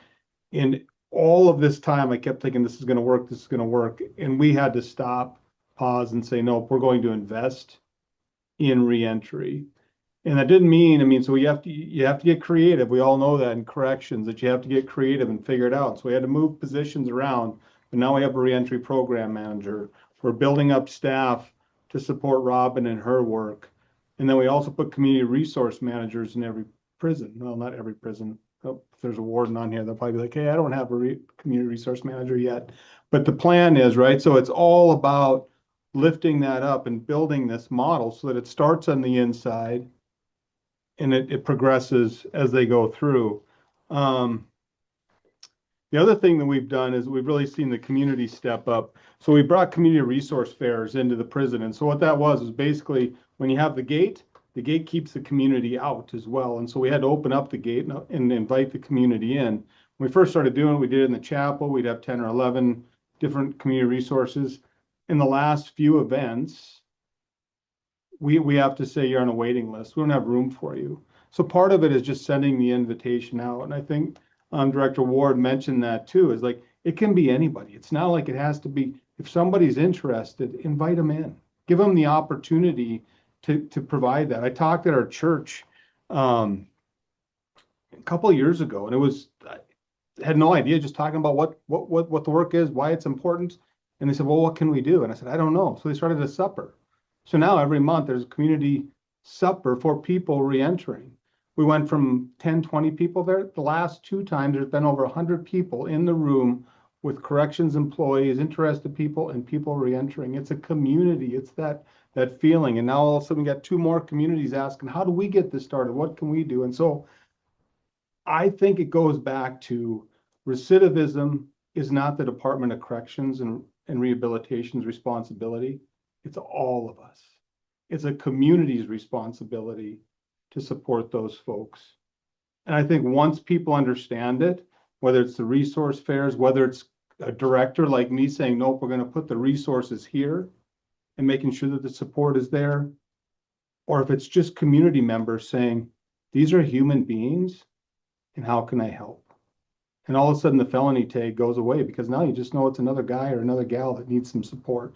and all of this time I kept thinking this is going to work, this is going to work. And we had to stop, pause, and say, no, we're going to invest in reentry. And that didn't mean, I mean, so you have to get creative. We all know that in corrections that you have to get creative and figure it out. So we had to move positions around, but now we have a reentry program manager. We're building up staff to support Robin and her work. And then we also put community resource managers in every prison. Well, not every prison. Oh, if there's a warden on here, they'll probably be like, hey, I don't have a community resource manager yet. But the plan is, right? So it's all about lifting that up and building this model so that it starts on the inside and it progresses as they go through. The other thing that we've done is we've really seen the community step up. So we brought community resource fairs into the prison. And so what that was is basically when you have the gate keeps the community out as well. And so we had to open up the gate and invite the community in. When we first started doing it, we did it in the chapel. We'd have 10 or 11 different community resources. In the last few events, we have to say you're on a waiting list. We don't have room for you. So part of it is just sending the invitation out. And I think Director Ward mentioned that too, is like, it can be anybody. It's not like it has to be, if somebody's interested, invite them in, give them the opportunity to provide that. I talked at our church a couple of years ago, and I had no idea, just talking about what the work is, why it's important. And they said, well, what can we do? And I said, I don't know. So they started a supper. So now every month there's a community supper for people reentering. We went from 10, 20 people there. The last two times there's been over 100 people in the room with corrections employees, interested people, and people reentering. It's a community. It's that feeling. And now all of a sudden we got two more communities asking, how do we get this started? What can we do? And so I think it goes back to recidivism is not the Department of Corrections and Rehabilitation's responsibility. It's all of us. It's a community's responsibility to support those folks. And I think once people understand it, whether it's the resource fairs, whether it's a director like me saying, nope, we're going to put the resources here and making sure that the support is there, or if it's just community members saying, these are human beings and how can I help? And all of a sudden the felony tag goes away because now you just know it's another guy or another gal that needs some support.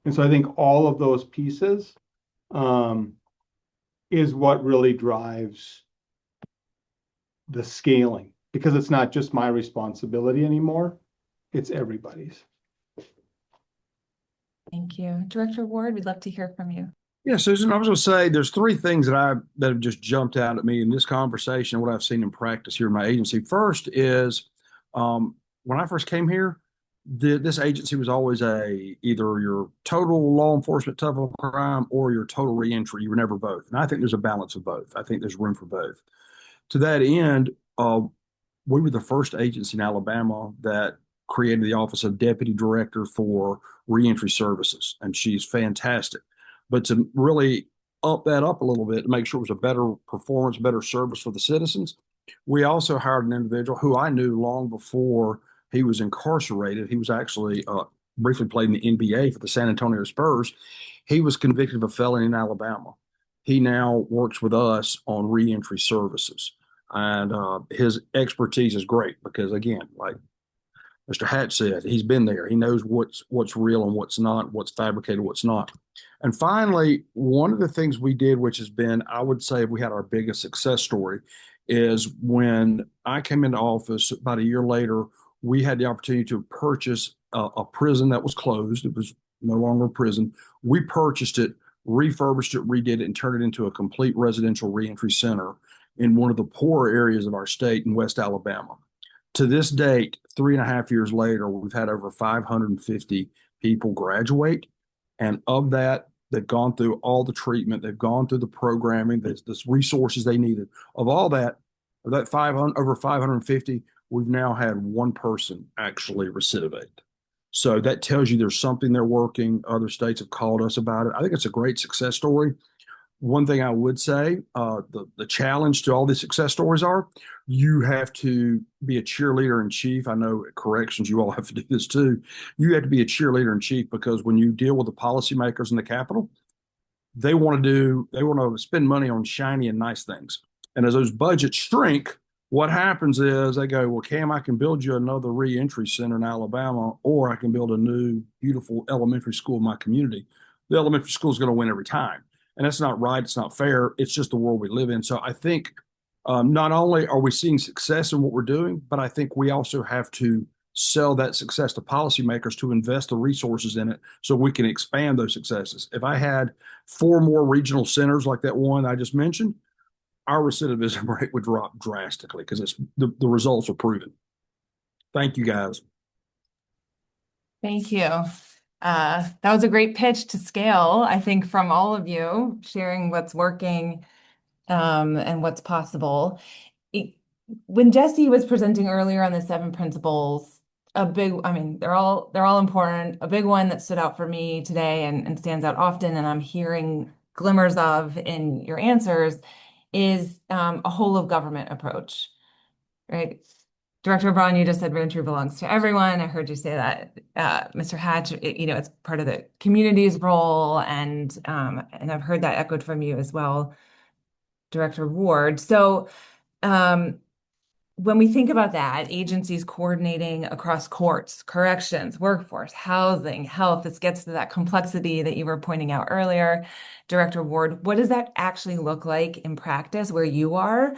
And so I think all of those pieces is what really drives the scaling, because it's not just my responsibility anymore, it's everybody's. Thank you. Director Ward, we'd love to hear from you. Yeah, Susan, I was going to say there's three things that have just jumped out at me in this conversation, what I've seen in practice here in my agency. First is when I first came here, this agency was always either your total law enforcement tough on crime or your total reentry. You were never both. And I think there's a balance of both. I think there's room for both. To that end, we were the first agency in Alabama that created the Office of Deputy Director for Reentry Services, and she's fantastic. But to really up that up a little bit to make sure it was a better performance, better service for the citizens, we also hired an individual who I knew long before he was incarcerated. He was actually briefly played in the NBA for the San Antonio Spurs. He was convicted of a felony in Alabama. He now works with us on reentry services. And his expertise is great because, again, like Mr. Hatch said, he's been there. He knows what's real and what's not, what's fabricated, what's not. And finally, one of the things we did, which has been, I would say, we had our biggest success story, is when I came into office about a year later, we had the opportunity to purchase a prison that was closed. It was no longer a prison. We purchased it, refurbished it, redid it, and turned it into a complete residential reentry center in one of the poorer areas of our state in West Alabama. To this date, 3.5 years later, we've had over 550 people graduate. And of that, they've gone through all the treatment, they've gone through the programming, the resources they needed. Of all that, of that 500, over 550, we've now had one person actually recidivate. So that tells you there's something they're working. Other states have called us about it. I think it's a great success story. One thing I would say, the challenge to all these success stories are you have to be a cheerleader in chief. I know at corrections, you all have to do this too. You have to be a cheerleader in chief because when you deal with the policymakers in the Capitol, they want to spend money on shiny and nice things. And as those budgets shrink, what happens is they go, well, Cam, I can build you another reentry center in Alabama, or I can build a new, beautiful elementary school in my community. The elementary school is going to win every time. And that's not right. It's not fair. It's just the world we live in. So I think not only are we seeing success in what we're doing, but I think we also have to sell that success to policymakers to invest the resources in it so we can expand those successes. If I had 4 more regional centers like that one I just mentioned, our recidivism rate would drop drastically because it's the results are proven. Thank you, guys. Thank you. That was a great pitch to scale, I think, from all of you sharing what's working and what's possible. When Jesse was presenting earlier on the 7 principles, they're all important. A big one that stood out for me today and stands out often, and I'm hearing glimmers of in your answers, is a whole of government approach, right? Director Braun, you just said reentry belongs to everyone. I heard you say that. Mr. Hatch, it's part of the community's role, and I've heard that echoed from you as well, Director Ward. So when we think about that, agencies coordinating across courts, corrections, workforce, housing, health, this gets to that complexity that you were pointing out earlier. Director Ward, what does that actually look like in practice where you are?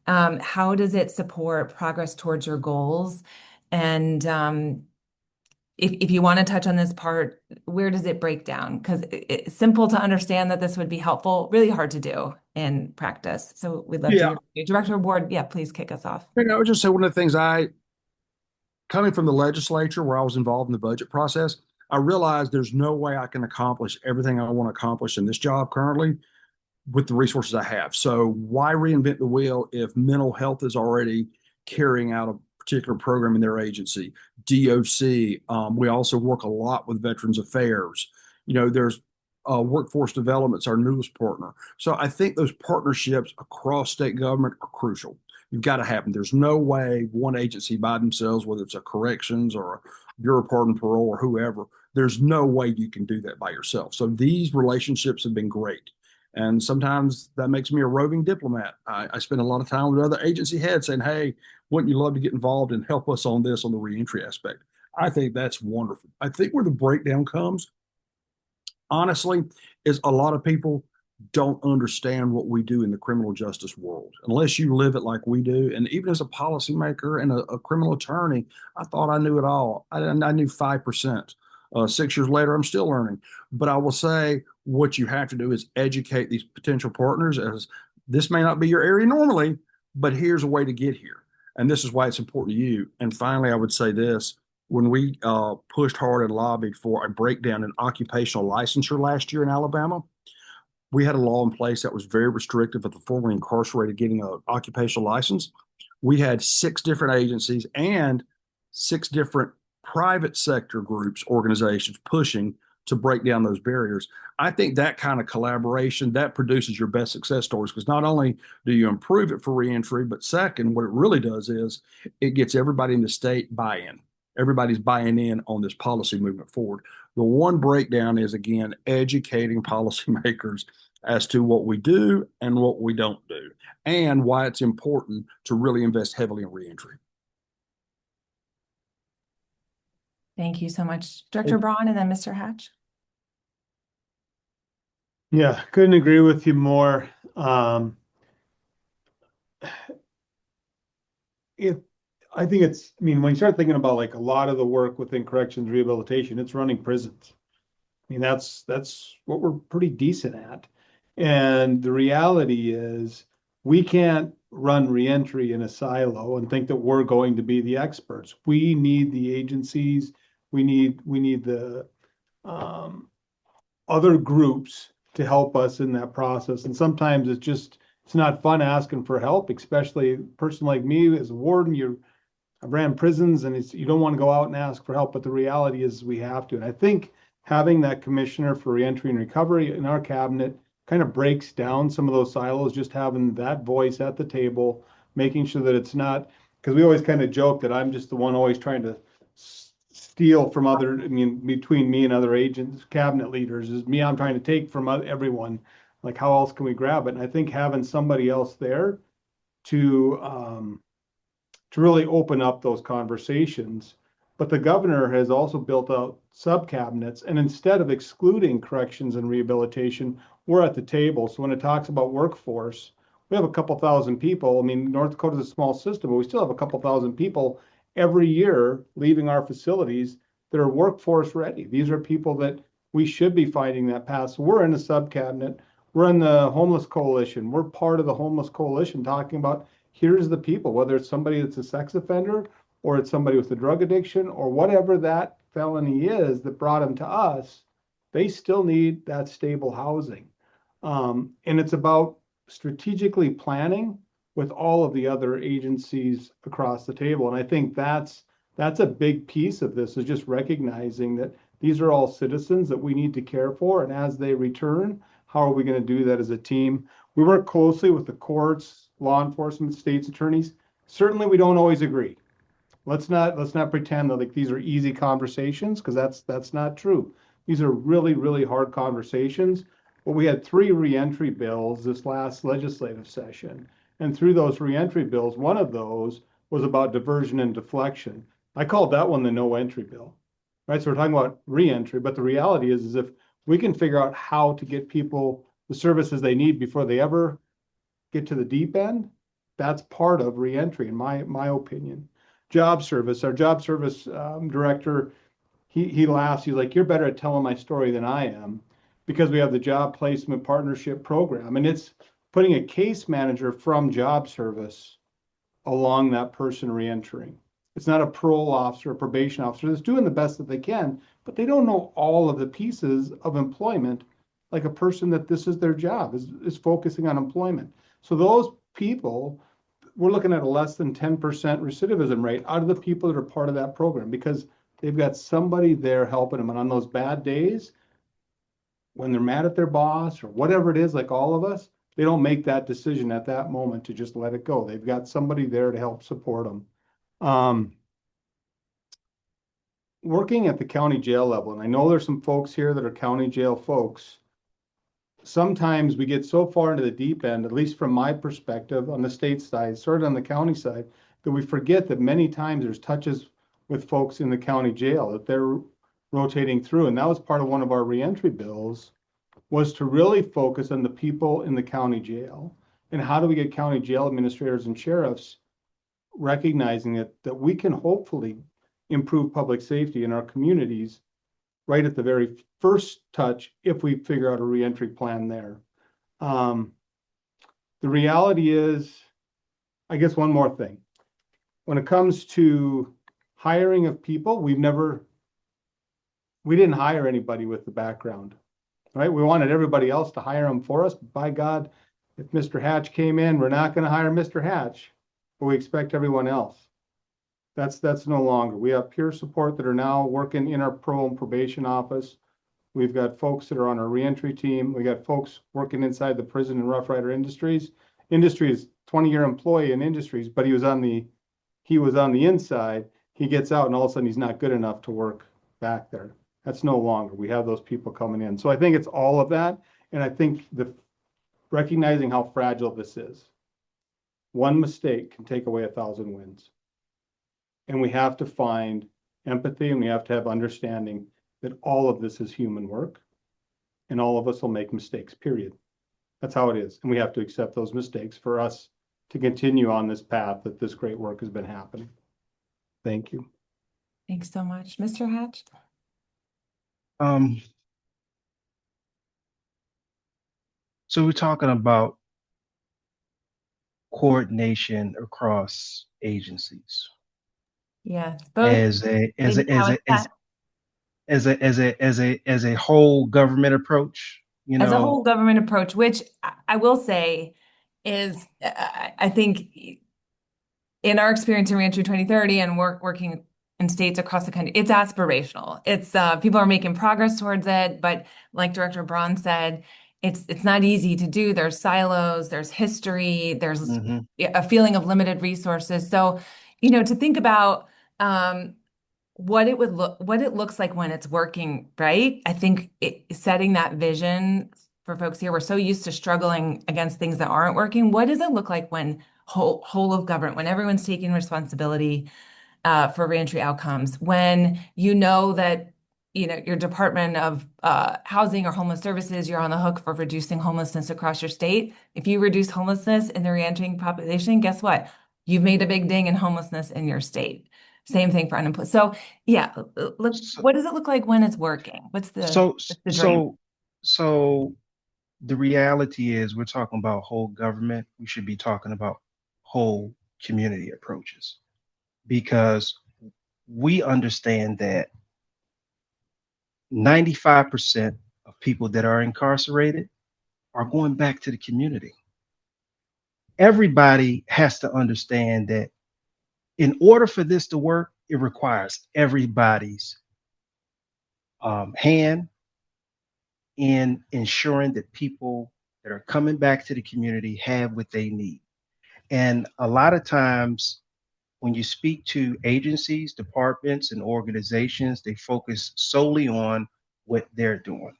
How does it support progress towards your goals? And if you want to touch on this part, where does it break down? Because it's simple to understand that this would be helpful, really hard to do in practice. So we'd love to hear from you. Director Ward, yeah, please kick us off. I would just say one of the things coming from the legislature where I was involved in the budget process, I realized there's no way I can accomplish everything I want to accomplish in this job currently with the resources I have. So why reinvent the wheel if mental health is already carrying out a particular program in their agency? DOC. We also work a lot with Veterans Affairs. There's workforce development's our newest partner. So I think those partnerships across state government are crucial. You've got to have them. There's no way one agency by themselves, whether it's a corrections or a Bureau of Pardon and Parole or whoever, there's no way you can do that by yourself. So these relationships have been great. And sometimes that makes me a roving diplomat. I spend a lot of time with other agency heads saying, hey, wouldn't you love to get involved and help us on this on the reentry aspect? I think that's wonderful. I think where the breakdown comes, honestly, is a lot of people don't understand what we do in the criminal justice world unless you live it like we do. And even as a policymaker and a criminal attorney, I thought I knew it all. I knew 5%. 6 years later, I'm still learning. But I will say what you have to do is educate these potential partners as this may not be your area normally, but here's a way to get here. And this is why it's important to you. And finally, I would say this. When we pushed hard and lobbied for a breakdown in occupational licensure last year in Alabama, we had a law in place that was very restrictive of the formerly incarcerated getting an occupational license. We had 6 different agencies and 6 different private sector groups, organizations pushing to break down those barriers. I think that kind of collaboration, that produces your best success stories because not only do you improve it for reentry, but second, what it really does is it gets everybody in the state buy-in. Everybody's buying in on this policy movement forward. The one breakdown is, again, educating policymakers as to what we do and what we don't do, and why it's important to really invest heavily in reentry. Thank you so much, Director Braun, and then Mr. Hatch. Yeah, couldn't agree with you more. I think it's, I mean, when you start thinking about like a lot of the work within corrections rehabilitation, it's running prisons. I mean, that's what we're pretty decent at. And the reality is we can't run reentry in a silo and think that we're going to be the experts. We need the agencies. We need the other groups to help us in that process. And sometimes it's not fun asking for help, especially a person like me as a warden. I ran prisons and you don't want to go out and ask for help, but the reality is we have to. And I think having that commissioner for reentry and recovery in our cabinet kind of breaks down some of those silos, just having that voice at the table, making sure that it's not, because we always kind of joke that I'm just the one always trying to steal from between me and other agents, cabinet leaders, is me, I'm trying to take from everyone. Like, how else can we grab it? And I think having somebody else there to really open up those conversations. But the governor has also built out sub-cabinets, and instead of excluding corrections and rehabilitation, we're at the table. So when it talks about workforce, we have a couple thousand people. I mean, North Dakota is a small system, but we still have a couple thousand people every year leaving our facilities that are workforce ready. These are people that we should be finding that path. So we're in a sub-cabinet. We're in the homeless coalition. We're part of the homeless coalition talking about here's the people, whether it's somebody that's a sex offender or it's somebody with a drug addiction or whatever that felony is that brought them to us, they still need that stable housing. And it's about strategically planning with all of the other agencies across the table. And I think that's a big piece of this, is just recognizing that these are all citizens that we need to care for. And as they return, how are we going to do that as a team? We work closely with the courts, law enforcement, state's attorneys. Certainly we don't always agree. Let's not pretend that like these are easy conversations, because that's not true. These are really, really hard conversations. But we had 3 reentry bills this last legislative session. And through those reentry bills, one of those was about diversion and deflection. I called that one the no entry bill, right? So we're talking about reentry, but the reality is if we can figure out how to get people the services they need before they ever get to the deep end, that's part of reentry, in my opinion. Job service, our job service director, he laughs. He's like, you're better at telling my story than I am, because we have the job placement partnership program, and it's putting a case manager from job service along that person reentering. It's not a parole officer, a probation officer that's doing the best that they can, but they don't know all of the pieces of employment, like a person that this is their job, is focusing on employment. So those people, we're looking at a less than 10% recidivism rate out of the people that are part of that program because they've got somebody there helping them. And on those bad days, when they're mad at their boss or whatever it is, like all of us, they don't make that decision at that moment to just let it go. They've got somebody there to help support them. Working at the county jail level, and I know there's some folks here that are county jail folks, sometimes we get so far into the deep end, at least from my perspective on the state side, sort of on the county side, that we forget that many times there's touches with folks in the county jail that they're rotating through. And that was part of one of our reentry bills, was to really focus on the people in the county jail. And how do we get county jail administrators and sheriffs recognizing that we can hopefully improve public safety in our communities right at the very first touch if we figure out a reentry plan there. The reality is, I guess one more thing. When it comes to hiring of people, we didn't hire anybody with the background, right? We wanted everybody else to hire them for us. By God, if Mr. Hatch came in, we're not going to hire Mr. Hatch, but we expect everyone else. That's no longer. We have peer support that are now working in our parole and probation office. We've got folks that are on our reentry team. We got folks working inside the prison and Rough Rider Industries. Industry is 20-year employee in Industries, but he was on the inside. He gets out and all of a sudden he's not good enough to work back there. That's no longer. We have those people coming in. So I think it's all of that. And I think recognizing how fragile this is. One mistake can take away 1,000 wins. And we have to find empathy and we have to have understanding that all of this is human work and all of us will make mistakes, period. That's how it is. And we have to accept those mistakes for us to continue on this path that this great work has been happening. Thank you. Thanks so much. Mr. Hatch? So we're talking about coordination across agencies. Yes, both. As a whole government approach, as a whole government approach, which I will say is, I think in our experience in Reentry 2030 and working in states across the country, it's aspirational. It's people are making progress towards it, but like Director Braun said, it's not easy to do. There's silos, there's history, there's a feeling of limited resources. So, to think about what it looks like when it's working, right? I think setting that vision for folks here, we're so used to struggling against things that aren't working. What does it look like when whole of government, when everyone's taking responsibility for reentry outcomes, when that your Department of Housing or Homeless Services, you're on the hook for reducing homelessness across your state. If you reduce homelessness in the reentering population, guess what? You've made a big ding in homelessness in your state. Same thing for unemployed. So yeah, what does it look like when it's working? What's the dream? So the reality is we're talking about whole government. We should be talking about whole community approaches, because we understand that 95% of people that are incarcerated are going back to the community. Everybody has to understand that in order for this to work, it requires everybody's hand in ensuring that people that are coming back to the community have what they need. And a lot of times when you speak to agencies, departments, and organizations, they focus solely on what they're doing.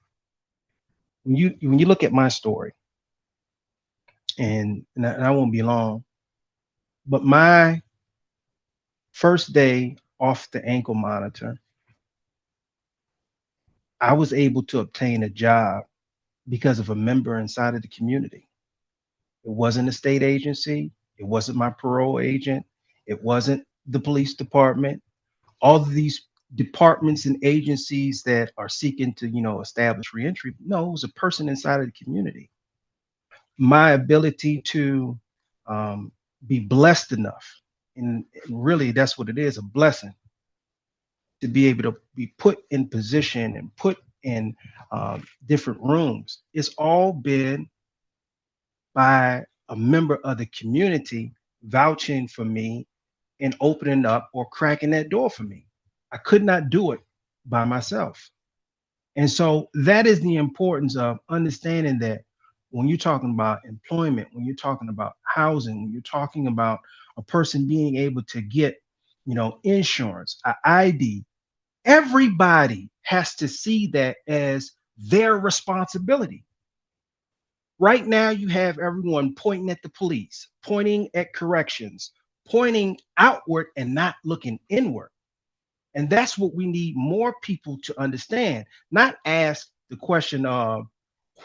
When you look at my story, and I won't be long, but my first day off the ankle monitor, I was able to obtain a job because of a member inside of the community. It wasn't a state agency. It wasn't my parole agent. It wasn't the police department. All of these departments and agencies that are seeking to, establish reentry. No, it was a person inside of the community. My ability to be blessed enough and really that's what it is, a blessing to be able to be put in position and put in different rooms. It's all been by a member of the community vouching for me and opening up or cracking that door for me. I could not do it by myself. And so that is the importance of understanding that when you're talking about employment, when you're talking about housing, when you're talking about a person being able to get, insurance, an ID, everybody has to see that as their responsibility. Right now, you have everyone pointing at the police, pointing at corrections, pointing outward and not looking inward. And that's what we need more people to understand, not ask the question of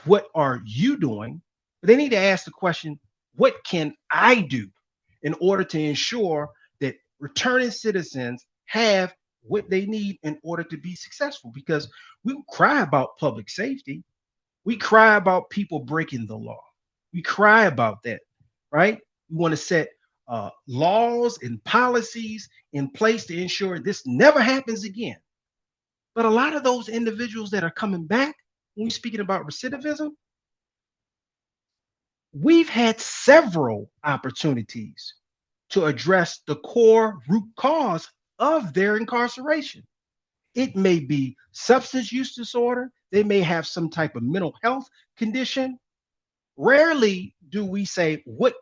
what are you doing, but they need to ask the question, what can I do in order to ensure that returning citizens have what they need in order to be successful? Because we cry about public safety. We cry about people breaking the law. We cry about that, right? We want to set laws and policies in place to ensure this never happens again. But a lot of those individuals that are coming back, when we're speaking about recidivism, we've had several opportunities to address the core root cause of their incarceration. It may be substance use disorder. They may have some type of mental health condition. Rarely do we say, what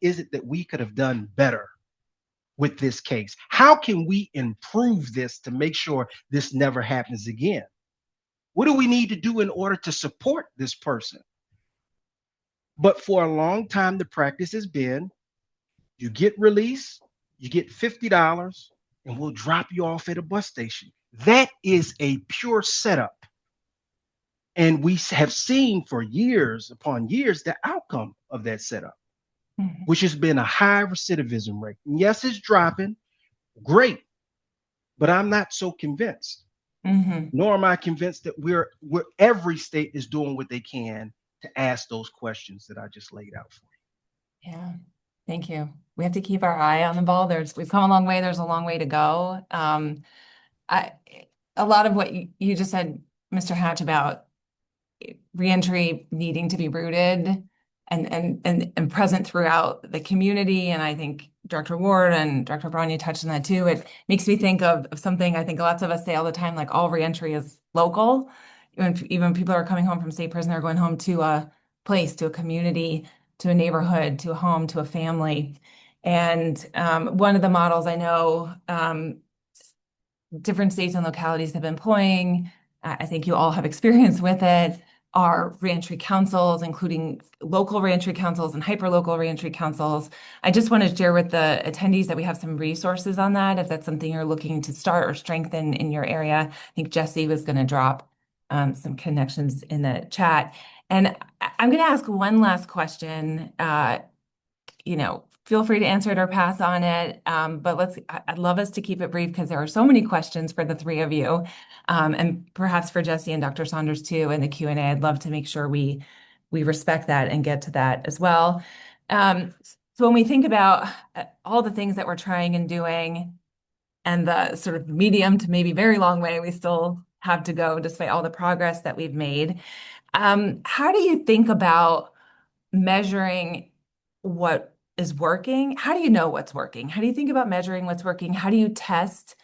is it that we could have done better with this case? How can we improve this to make sure this never happens again? What do we need to do in order to support this person? But for a long time, the practice has been, you get released, you get $50, and we'll drop you off at a bus station. That is a pure setup. And we have seen for years upon years the outcome of that setup, which has been a high recidivism rate. And yes, it's dropping, great, but I'm not so convinced. Nor am I convinced that we're every state is doing what they can to ask those questions that I just laid out for you. Yeah, thank you. We have to keep our eye on the ball. We've come a long way. There's a long way to go. A lot of what you just said, Mr. Hatch, about reentry needing to be rooted and present throughout the community. And I think Director Ward and Director Brown, you touched on that too. It makes me think of something I think lots of us say all the time, like all reentry is local. Even people are coming home from state prison, they're going home to a place, to a community, to a neighborhood, to a home, to a family. And one of the models I know different states and localities have been employing, I think you all have experience with it, are reentry councils, including local reentry councils and hyperlocal reentry councils. I just want to share with the attendees that we have some resources on that, if that's something you're looking to start or strengthen in your area. I think Jesse was going to drop some connections in the chat. And I'm going to ask one last question. Feel free to answer it or pass on it. But I'd love us to keep it brief because there are so many questions for the three of you, and perhaps for Jesse and Dr. Saunders too in the Q&A. I'd love to make sure we respect that and get to that as well. So when we think about all the things that we're trying and doing and the sort of medium to maybe very long way we still have to go despite all the progress that we've made, how do you think about measuring what is working? How do you know what's working? How do you think about measuring what's working? How do you test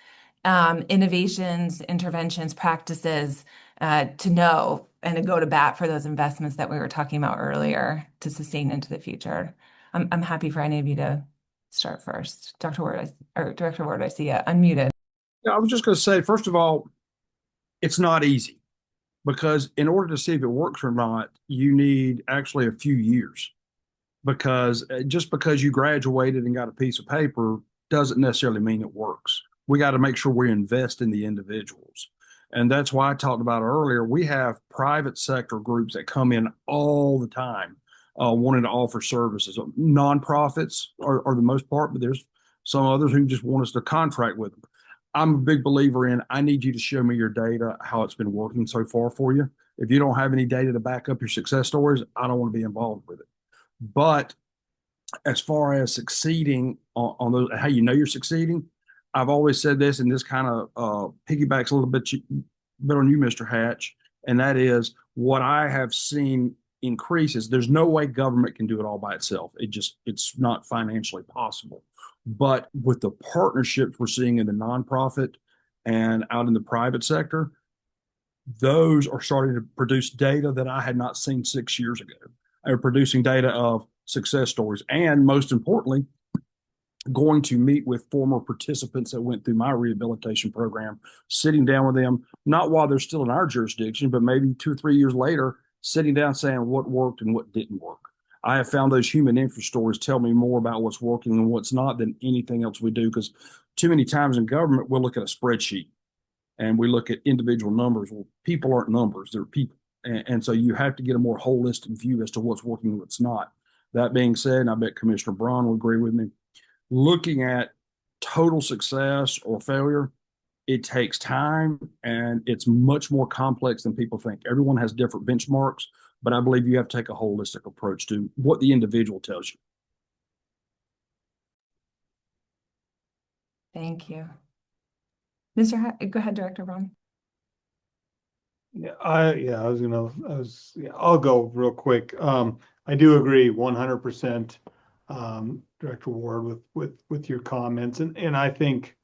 innovations, interventions, practices to know and to go to bat for those investments that we were talking about earlier to sustain into the future? I'm happy for any of you to start first. Dr. Ward, or Director Ward, I see you unmuted. Yeah, I was just going to say, first of all, it's not easy because in order to see if it works or not, you need actually a few years. Because just because you graduated and got a piece of paper doesn't necessarily mean it works. We got to make sure we invest in the individuals. And that's why I talked about earlier. We have private sector groups that come in all the time wanting to offer services. Nonprofits are the most part, but there's some others who just want us to contract with them. I'm a big believer in, I need you to show me your data, how it's been working so far for you. If you don't have any data to back up your success stories, I don't want to be involved with it. But as far as succeeding on those, how you know you're succeeding, I've always said this, and this kind of piggybacks a little bit on you, Mr. Hatch, and that is what I have seen increases. There's no way government can do it all by itself. It's not financially possible. But with the partnerships we're seeing in the nonprofit and out in the private sector, those are starting to produce data that I had not seen 6 years ago. They're producing data of success stories, and most importantly, going to meet with former participants that went through my rehabilitation program, sitting down with them, not while they're still in our jurisdiction, but maybe 2 or 3 years later, sitting down saying what worked and what didn't work. I have found those human interest stories tell me more about what's working and what's not than anything else we do, because too many times in government, we'll look at a spreadsheet and we look at individual numbers. Well, people aren't numbers, they're people. And so you have to get a more holistic view as to what's working and what's not. That being said, and I bet Commissioner Braun will agree with me, looking at total success or failure, it takes time and it's much more complex than people think. Everyone has different benchmarks, but I believe you have to take a holistic approach to what the individual tells you. Thank you. Go ahead, Director Braun. I'll go real quick. I do agree 100%, Director Ward, with your comments, and I think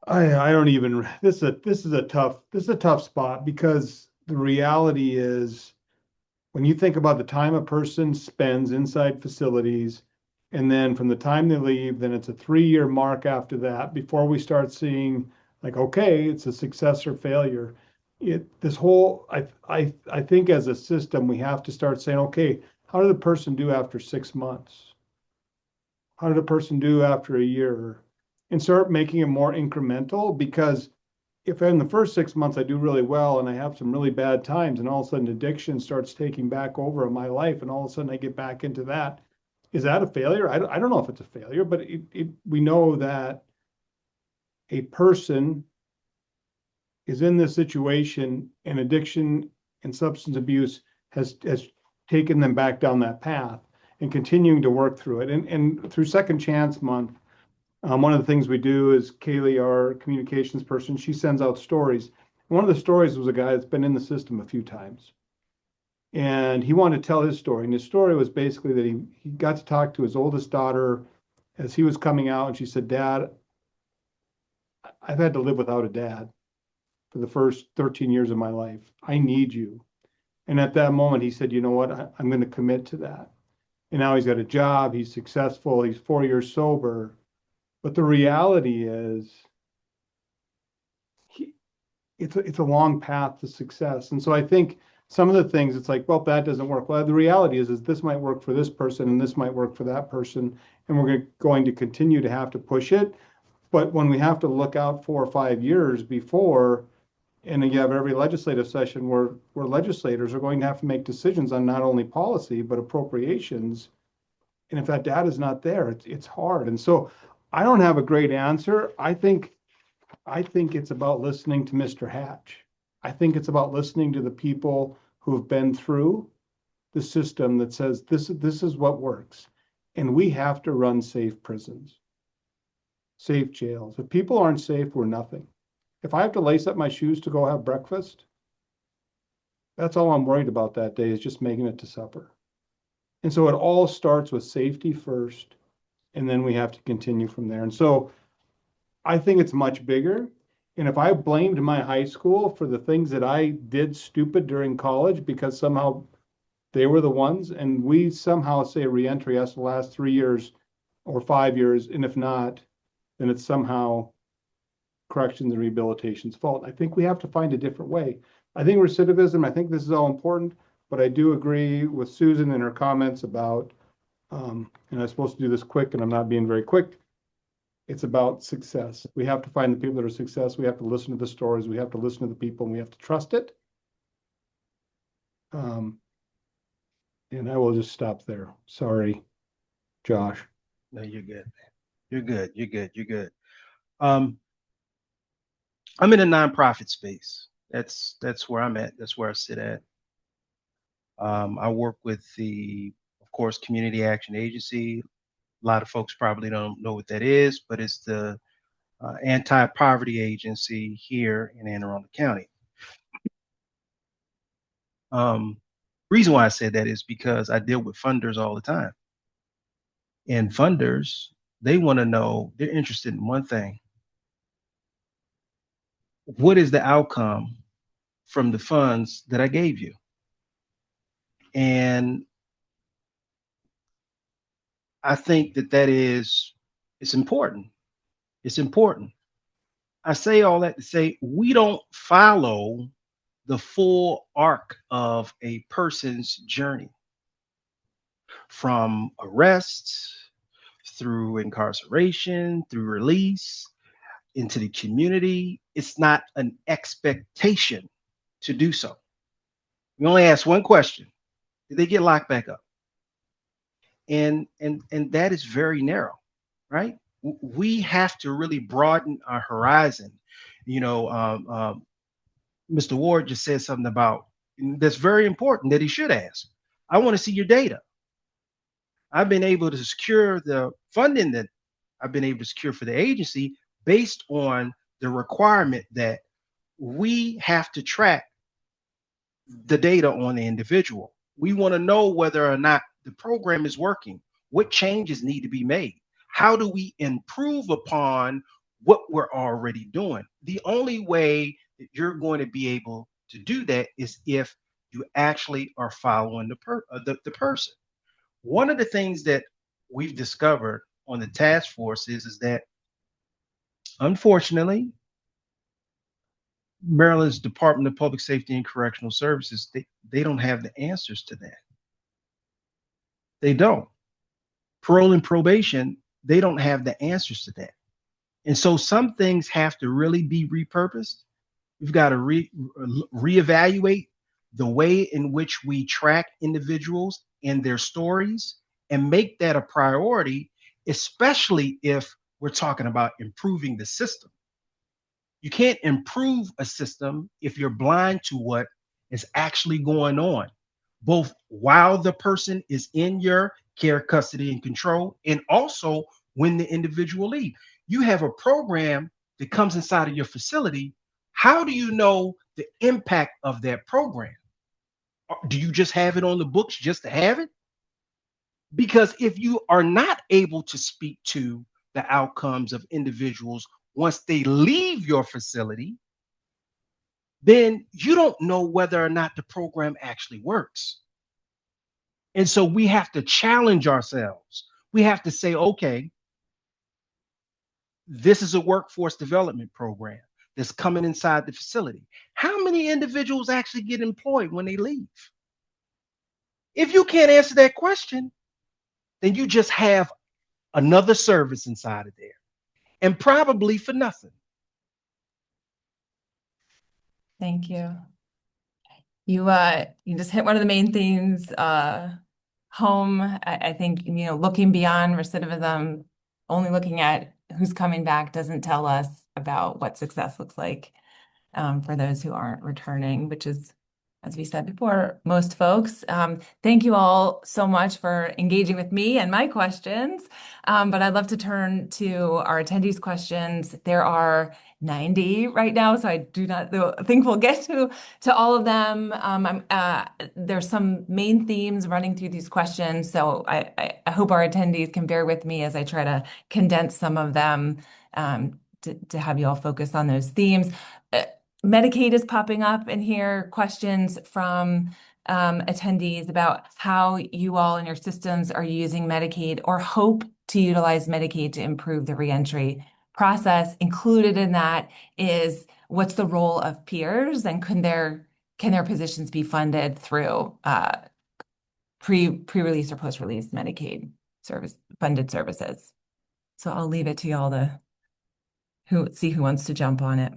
I don't even, this is a tough spot, because the reality is, when you think about the time a person spends inside facilities, and then from the time they leave, then it's a 3-year mark after that before we start seeing, like, okay, it's a success or failure. I think as a system, we have to start saying, okay, how did the person do after 6 months? How did a person do after a year? And start making it more incremental, because if in the first 6 months I do really well and I have some really bad times, and all of a sudden addiction starts taking back over in my life, and all of a sudden I get back into that, is that a failure? I don't know if it's a failure, but we know that a person is in this situation, and addiction and substance abuse has taken them back down that path, and continuing to work through it. And through Second Chance Month, one of the things we do is Kaylee, our communications person, she sends out stories. One of the stories was a guy that's been in the system a few times. And he wanted to tell his story. And his story was basically that he got to talk to his oldest daughter as he was coming out. And she said, "Dad, I've had to live without a dad for the first 13 years of my life. I need you." And at that moment, he said, "You know what? I'm going to commit to that." And now he's got a job. He's successful. He's 4 years sober. But the reality is, it's a long path to success. And so I think some of the things, it's like, well, that doesn't work. Well, the reality is this might work for this person and this might work for that person. And we're going to continue to have to push it. But when we have to look out 4 or 5 years before, and you have every legislative session where legislators are going to have to make decisions on not only policy, but appropriations. And if that data is not there, it's hard. And so I don't have a great answer. I think it's about listening to Mr. Hatch. I think it's about listening to the people who have been through the system that says this is what works. And we have to run safe prisons, safe jails. If people aren't safe, we're nothing. If I have to lace up my shoes to go have breakfast, that's all I'm worried about that day, is just making it to supper. And so it all starts with safety first, and then we have to continue from there. And so I think it's much bigger. And if I blamed my high school for the things that I did stupid during college because somehow they were the ones, and we somehow say reentry has to last 3 years or 5 years, and if not, then it's somehow corrections and rehabilitation's fault. I think we have to find a different way. I think recidivism, I think this is all important, but I do agree with Susan in her comments about, and I'm supposed to do this quick and I'm not being very quick. It's about success. We have to find the people that are success. We have to listen to the stories. We have to listen to the people, and we have to trust it. And I will just stop there. Sorry, Josh. No, you're good, man. You're good. You're good. You're good. I'm in a nonprofit space. That's where I'm at. That's where I sit at. I work with of course, Community Action Agency. A lot of folks probably don't know what that is, but it's the anti-poverty agency here in Anne Arundel County. Reason why I said that is because I deal with funders all the time. And funders, they want to know, they're interested in one thing. What is the outcome from the funds that I gave you? And I think it's important. It's important. I say all that to say we don't follow the full arc of a person's journey from arrest through incarceration, through release, into the community. It's not an expectation to do so. We only ask one question: did they get locked back up? And that is very narrow, right? We have to really broaden our horizon. Mr. Ward just said something about that's very important that he should ask. I want to see your data. I've been able to secure the funding that I've been able to secure for the agency based on the requirement that we have to track the data on the individual. We want to know whether or not the program is working, what changes need to be made, how do we improve upon what we're already doing. The only way that you're going to be able to do that is if you actually are following the person. One of the things that we've discovered on the task force is that, unfortunately, Maryland's Department of Public Safety and Correctional Services, they don't have the answers to that. They don't. Parole and probation, they don't have the answers to that. And so some things have to really be repurposed. We've got to reevaluate the way in which we track individuals and their stories and make that a priority, especially if we're talking about improving the system. You can't improve a system if you're blind to what is actually going on, both while the person is in your care, custody, and control, and also when the individual leaves. You have a program that comes inside of your facility. How do you know the impact of that program? Do you just have it on the books just to have it? Because if you are not able to speak to the outcomes of individuals once they leave your facility, then you don't know whether or not the program actually works. And so we have to challenge ourselves. We have to say, okay, this is a workforce development program that's coming inside the facility. How many individuals actually get employed when they leave? If you can't answer that question, then you just have another service inside of there, and probably for nothing. Thank you. You just hit one of the main themes, home. I think, looking beyond recidivism, only looking at who's coming back doesn't tell us about what success looks like for those who aren't returning, which is, as we said before, most folks. Thank you all so much for engaging with me and my questions. But I'd love to turn to our attendees' questions. There are 90 right now, so I do not think we'll get to all of them. There's some main themes running through these questions, so I hope our attendees can bear with me as I try to condense some of them to have you all focus on those themes. Medicaid is popping up in here, questions from attendees about how you all in your systems are using Medicaid or hope to utilize Medicaid to improve the reentry process. Included in that is what's the role of peers, and can their positions be funded through pre-release or post-release Medicaid funded services? So I'll leave it to y'all to see who wants to jump on it.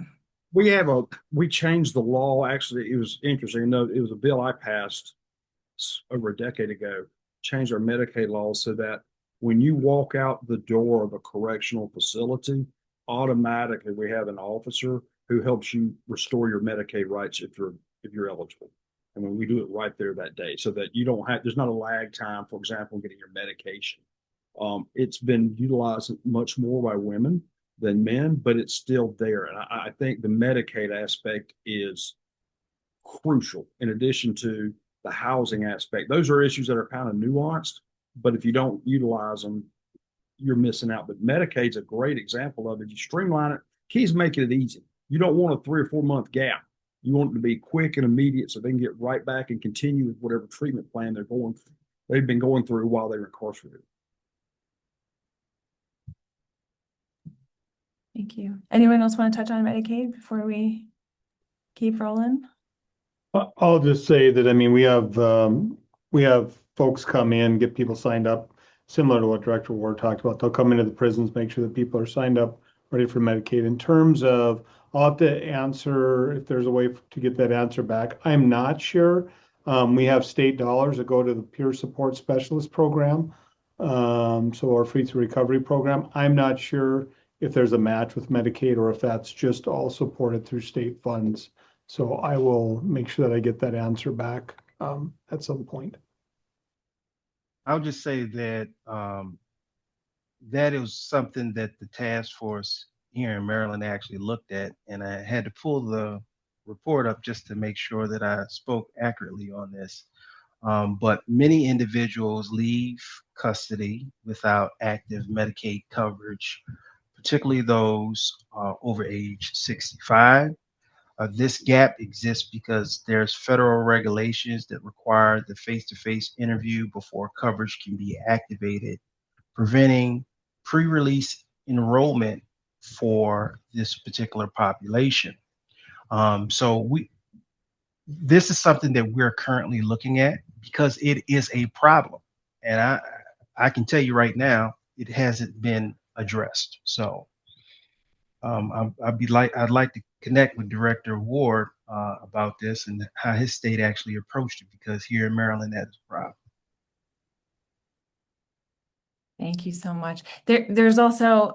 We changed the law. Actually, it was interesting. It was a bill I passed over a decade ago, changed our Medicaid law so that when you walk out the door of a correctional facility, automatically we have an officer who helps you restore your Medicaid rights if you're eligible. And when we do it right there that day, so that you don't have, there's not a lag time, for example, getting your medication. It's been utilized much more by women than men, but it's still there. And I think the Medicaid aspect is crucial in addition to the housing aspect. Those are issues that are kind of nuanced, but if you don't utilize them, you're missing out. But Medicaid's a great example of it. You streamline it, keys making it easy. You don't want a 3 or 4 month gap. You want it to be quick and immediate so they can get right back and continue with whatever treatment plan they've been going through while they were incarcerated. Thank you. Anyone else want to touch on Medicaid before we keep rolling? I'll just say that, I mean, we have folks come in, get people signed up, similar to what Director Ward talked about. They'll come into the prisons, make sure that people are signed up, ready for Medicaid. In terms of, I'll have to answer if there's a way to get that answer back. I'm not sure. We have state dollars that go to the peer support specialist program. So our free to recovery program. I'm not sure if there's a match with Medicaid or if that's just all supported through state funds. So I will make sure that I get that answer back at some point. I'll just say that that is something that the task force here in Maryland actually looked at, and I had to pull the report up just to make sure that I spoke accurately on this. But many individuals leave custody without active Medicaid coverage, particularly those over age 65. This gap exists because there's federal regulations that require the face-to-face interview before coverage can be activated, preventing pre-release enrollment for this particular population. So this is something that we're currently looking at because it is a problem. And I can tell you right now, it hasn't been addressed. So I'd like to connect with Director Ward about this and how his state actually approached it, because here in Maryland, that is a problem. Thank you so much. There's also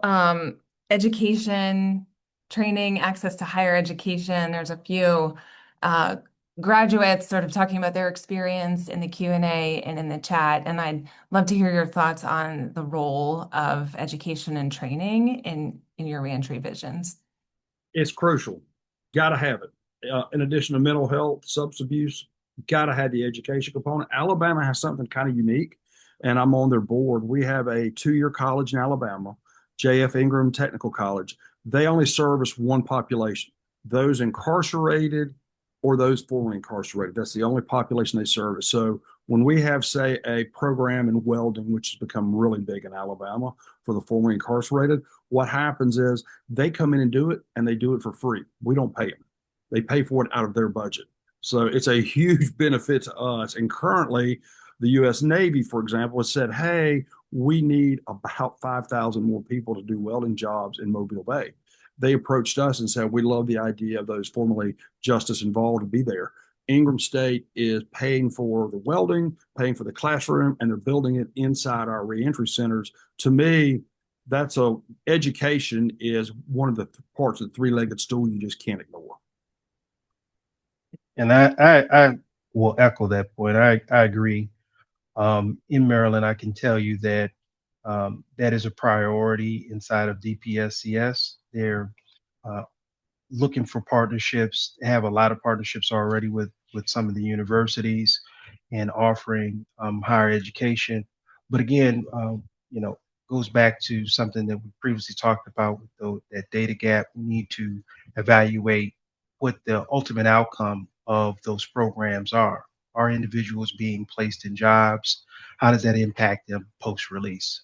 education, training, access to higher education. There's a few graduates sort of talking about their experience in the Q&A and in the chat. And I'd love to hear your thoughts on the role of education and training in your reentry visions. It's crucial. Got to have it. In addition to mental health, substance abuse, got to have the education component. Alabama has something kind of unique, and I'm on their board. We have a 2-year college in Alabama, J.F. Ingram Technical College. They only service one population, those incarcerated or those formerly incarcerated. That's the only population they service. So when we have, say, a program in welding, which has become really big in Alabama for the formerly incarcerated, what happens is they come in and do it, and they do it for free. We don't pay them. They pay for it out of their budget. So it's a huge benefit to us. And currently, the U.S. Navy, for example, has said, hey, we need about 5,000 more people to do welding jobs in Mobile Bay. They approached us and said, we love the idea of those formerly justice involved to be there. Ingram State is paying for the welding, paying for the classroom, and they're building it inside our reentry centers. To me, education is one of the parts of the three-legged stool you just can't ignore. And I will echo that point. I agree. In Maryland, I can tell you that that is a priority inside of DPSCS. They're looking for partnerships, have a lot of partnerships already with some of the universities and offering higher education. But again, goes back to something that we previously talked about with that data gap. We need to evaluate what the ultimate outcome of those programs are. Are individuals being placed in jobs? How does that impact them post-release?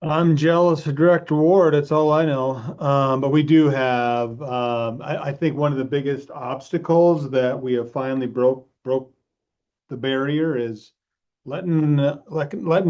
I'm jealous of Director Ward. That's all I know. But we do have, I think one of the biggest obstacles that we have finally broke the barrier is letting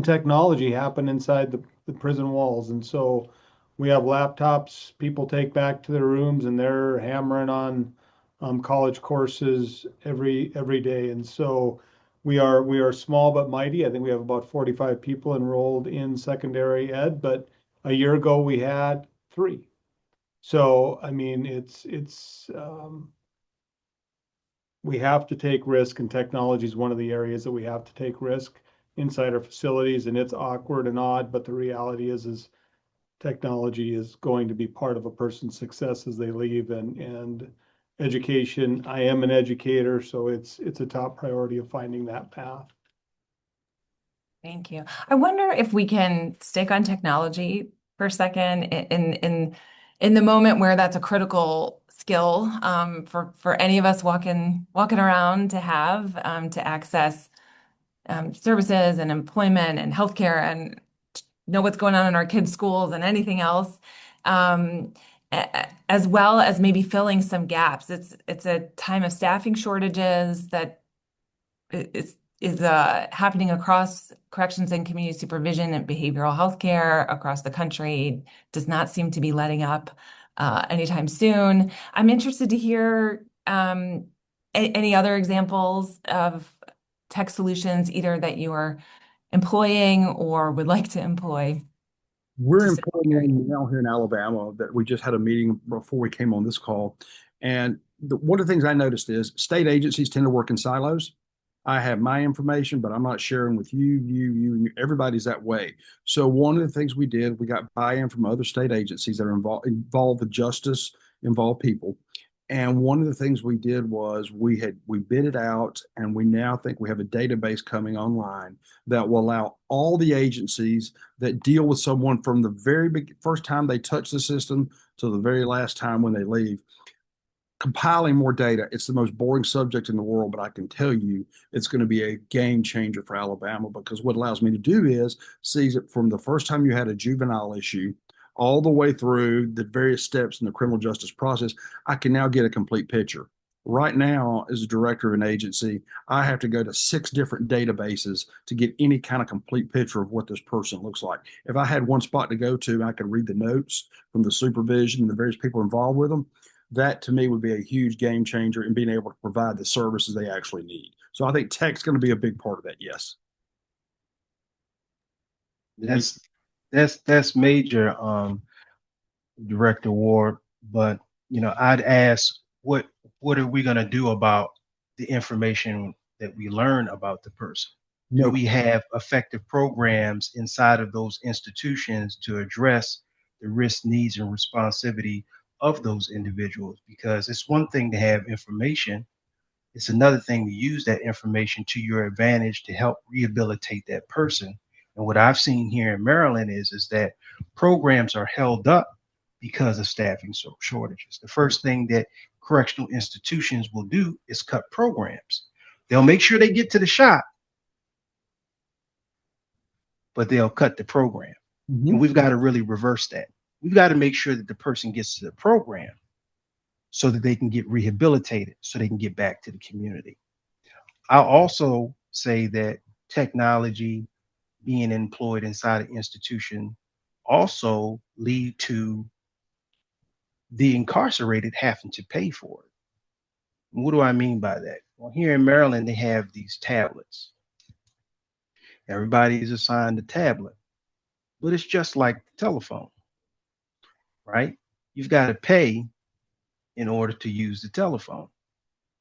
technology happen inside the prison walls. And so we have laptops people take back to their rooms, and they're hammering on college courses every day. And so we are small but mighty. I think we have about 45 people enrolled in secondary ed, but A year ago, we had 3. So, I mean, we have to take risk, and technology is one of the areas that we have to take risk inside our facilities, and it's awkward and odd, but the reality is technology is going to be part of a person's success as they leave, and education. I am an educator, so it's a top priority of finding that path. Thank you. I wonder if we can stick on technology for a second in the moment where that's a critical skill for any of us walking around to have to access services and employment and healthcare and know what's going on in our kids' schools and anything else, as well as maybe filling some gaps. It's a time of staffing shortages that is happening across corrections and community supervision and behavioral health care across the country. Does not seem to be letting up anytime soon. I'm interested to hear any other examples of tech solutions, either that you are employing or would like to employ. We're to employing one now here in Alabama that we just had a meeting before we came on this call. And one of the things I noticed is state agencies tend to work in silos. I have my information, but I'm not sharing with you. Everybody's that way. So one of the things we did, we got buy-in from other state agencies that are involved with justice, involved people. And one of the things we did was we bid it out, and we now think we have a database coming online that will allow all the agencies that deal with someone from the first time they touch the system to the very last time when they leave, compiling more data. It's the most boring subject in the world, but I can tell you it's going to be a game changer for Alabama, because what it allows me to do is seize it from the first time you had a juvenile issue all the way through the various steps in the criminal justice process. I can now get a complete picture. Right now, as a director of an agency, I have to go to 6 different databases to get any kind of complete picture of what this person looks like. If I had one spot to go to, I could read the notes from the supervision and the various people involved with them. That to me would be a huge game changer in being able to provide the services they actually need. So I think tech's going to be a big part of that. Yes. That's major, Director Ward. But I'd ask what are we going to do about the information that we learn about the person? Do No. we have effective programs inside of those institutions to address the risk, needs, and responsibility of those individuals? Because it's one thing to have information, it's another thing to use that information to your advantage to help rehabilitate that person. And what I've seen here in Maryland is that programs are held up because of staffing shortages. The first thing that correctional institutions will do is cut programs. They'll make sure they get to the shop, but they'll cut the program. Mm-hmm. And we've got to really reverse that. We've got to make sure that the person gets to the program so that they can get rehabilitated, so they can get back to the community. I'll also say that technology being employed inside an institution also lead to the incarcerated having to pay for it. And what do I mean by that? Well, here in Maryland, they have these tablets. Everybody is assigned a tablet, but it's just like the telephone, right? You've got to pay in order to use the telephone.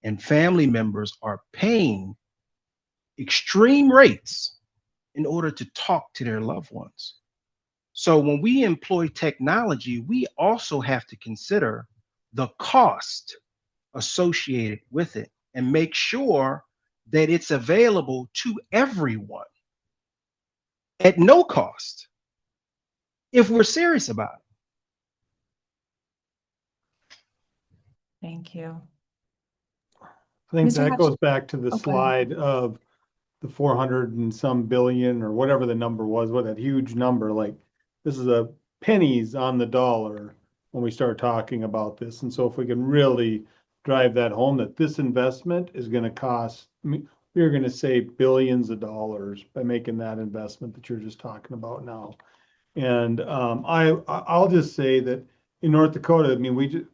And family members are paying extreme rates in order to talk to their loved ones. So when we employ technology, we also have to consider the cost associated with it and make sure that it's available to everyone at no cost if we're serious about it. Thank you. I think Mr. that Hatch- goes back to the Okay. slide of the 400 and some billion, or whatever the number was, what that huge number, like this is a pennies on the dollar when we start talking about this. And so if we can really drive that home, that this investment is going to cost, we're going to save billions of dollars by making that investment that you're just talking about now. And I'll just say that in North Dakota, I mean,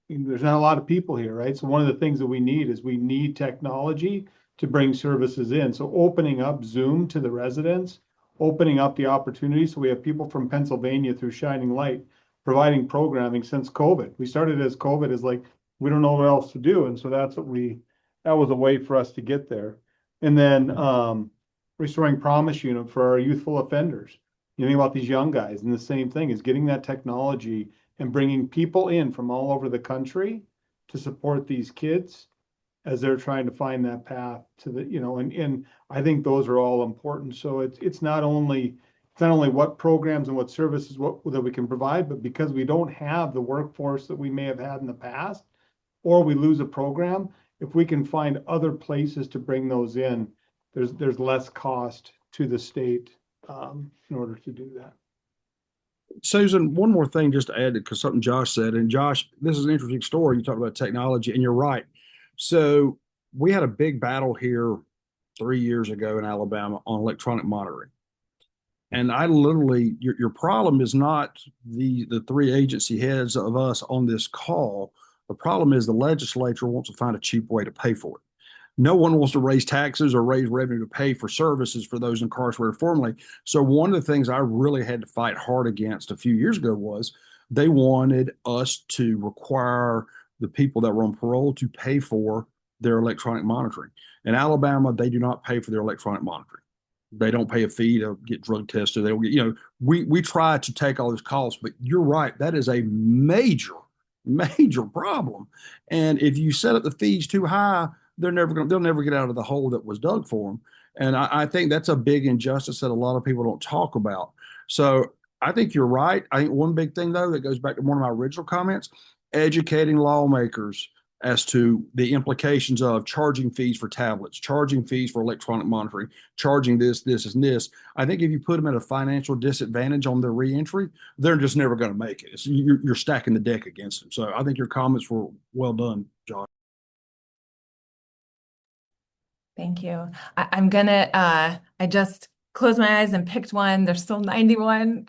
there's not a lot of people here, right? So one of the things that we need technology to bring services in. So opening up Zoom to the residents opening up the opportunity. So we have people from Pennsylvania through Shining Light providing programming since COVID. We started as COVID as like, we don't know what else to do. And so that was a way for us to get there. And then restoring promise unit for our youthful offenders. You think about these young guys, and the same thing is getting that technology and bringing people in from all over the country to support these kids as they're trying to find that path to the, and I think those are all important. So it's not only what programs and what services that we can provide, but because we don't have the workforce that we may have had in the past, or we lose a program, if we can find other places to bring those in, there's less cost to the state in order to do that. Susan, one more thing just to add, because something Josh said, and Josh, this is an interesting story. You talked about technology, and you're right. So we had a big battle here 3 years ago in Alabama on electronic monitoring. And I literally, your problem is not the three agency heads of us on this call. The problem is the legislature wants to find a cheap way to pay for it. No one wants to raise taxes or raise revenue to pay for services for those incarcerated formerly. So one of the things I really had to fight hard against a few years ago was they wanted us to require the people that were on parole to pay for their electronic monitoring. In Alabama, they do not pay for their electronic monitoring. They don't pay a fee to get drug tested. They don't get, we try to take all those costs, but you're right. That is a major, major problem. And if you set up the fees too high, they'll never get out of the hole that was dug for them. And I think that's a big injustice that a lot of people don't talk about. So I think you're right. I think one big thing, though, that goes back to one of my original comments, educating lawmakers as to the implications of charging fees for tablets, charging fees for electronic monitoring, charging this, and this. I think if you put them at a financial disadvantage on their reentry, they're just never going to make it. You're stacking the deck against them. So I think your comments were well done, Josh. Thank you. I'm gonna, I just closed my eyes and picked one. There's still 91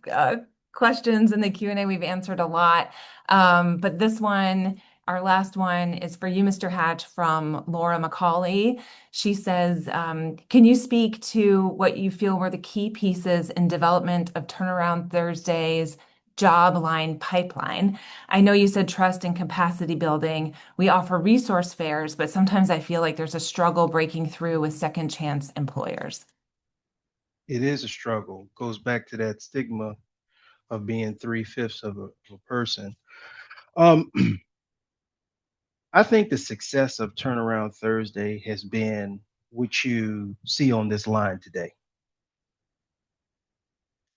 questions in the Q&A. We've answered a lot. But this one, our last one is for you, Mr. Hatch, from Laura McCauley. She says, can you speak to what you feel were the key pieces in development of Turnaround Thursday's job line pipeline? I know you said trust and capacity building. We offer resource fairs, but sometimes I feel like there's a struggle breaking through with second chance employers. It is a struggle. Goes back to that stigma of being 3/5 of a person. I think the success of Turnaround Thursday has been what you see on this line today.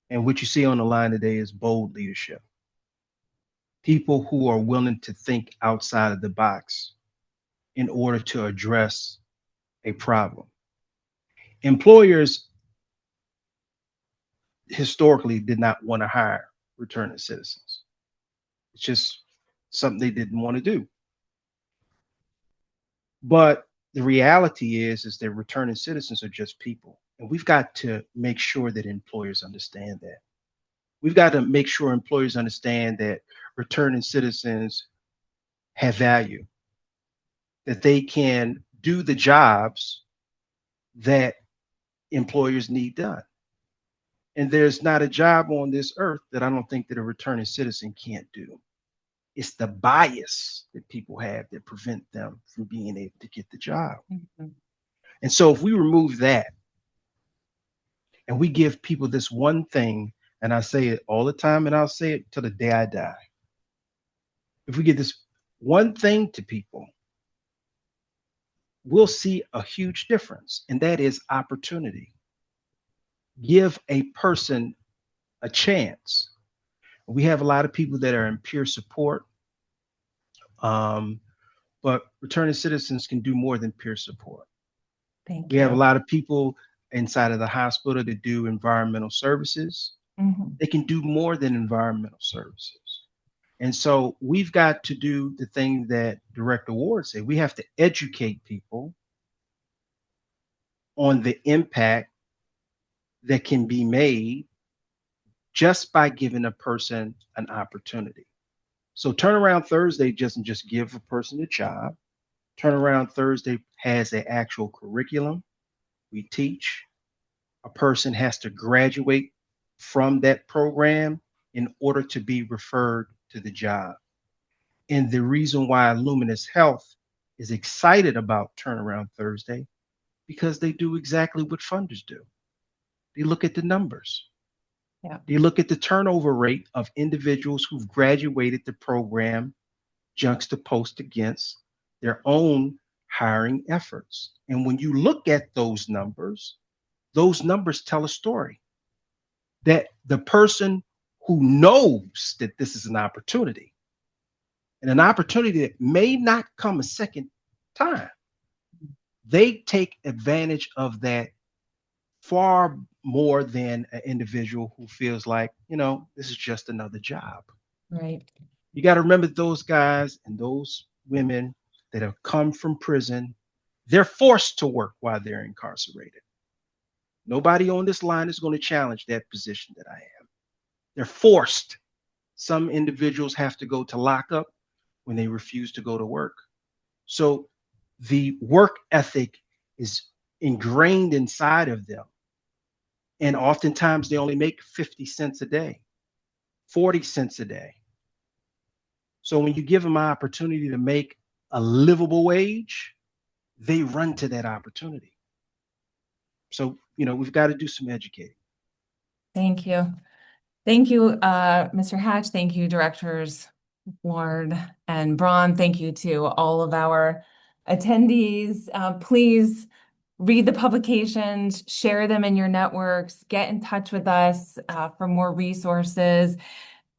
And what you see on the line today is bold leadership. People who are willing to think outside of the box in order to address a problem. Employers historically did not want to hire returning citizens. It's just something they didn't want to do. But the reality is that returning citizens are just people. And we've got to make sure that employers understand that. We've got to make sure employers understand that returning citizens have value, that they can do the jobs that employers need done. And there's not a job on this earth that I don't think that a returning citizen can't do. It's the bias that people have that prevent them from being able to get the job. Mm-hmm. And so if we remove that and we give people this one thing, and I say it all the time and I'll say it till the day I die. If we give this one thing to people, we'll see a huge difference, and that is opportunity. Give a person a chance. We have a lot of people that are in peer support, but returning citizens can do more than peer support. Thank We you. have a lot of people inside of the hospital that do environmental services. Mm-hmm. They can do more than environmental services. And so we've got to do the thing that Director Ward said. We have to educate people on the impact that can be made just by giving a person an opportunity. So Turnaround Thursday doesn't just give a person a job. Turnaround Thursday has an actual curriculum. We teach a person has to graduate from that program in order to be referred to the job. And the reason why Luminous Health is excited about Turnaround Thursday, because they do exactly what funders do. They look at the numbers. Yeah. They look at the turnover rate of individuals who've graduated the program juxtaposed against their own hiring efforts. And when you look at those numbers tell a story that the person who knows that this is an opportunity, and an opportunity that may not come a second time, they take advantage of that far more than an individual who feels like, this is just another job. Right. You got to remember those guys and those women that have come from prison, they're forced to work while they're incarcerated. Nobody on this line is going to challenge that position that I am. They're forced. Some individuals have to go to lockup when they refuse to go to work. So the work ethic is ingrained inside of them. And oftentimes they only make 50 cents a day, 40 cents a day. So when you give them an opportunity to make a livable wage, they run to that opportunity. So, we've got to do some educating. Thank you. Thank you, Mr. Hatch. Thank you, Directors Ward and Braun. Thank you to all of our attendees. Please read the publications, share them in your networks, get in touch with us for more resources.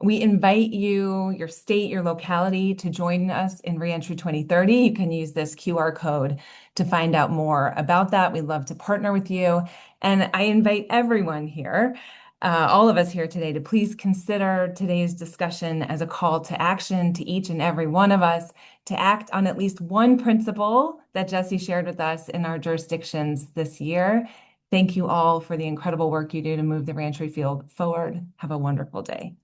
We invite you, your state, your locality, to join us in Reentry 2030. You can use this QR code to find out more about that. We'd love to partner with you. And I invite everyone here, all of us here today, to please consider today's discussion as a call to action to each and every one of us to act on at least one principle that Jesse shared with us in our jurisdictions this year. Thank you all for the incredible work you do to move the reentry field forward. Have a wonderful day.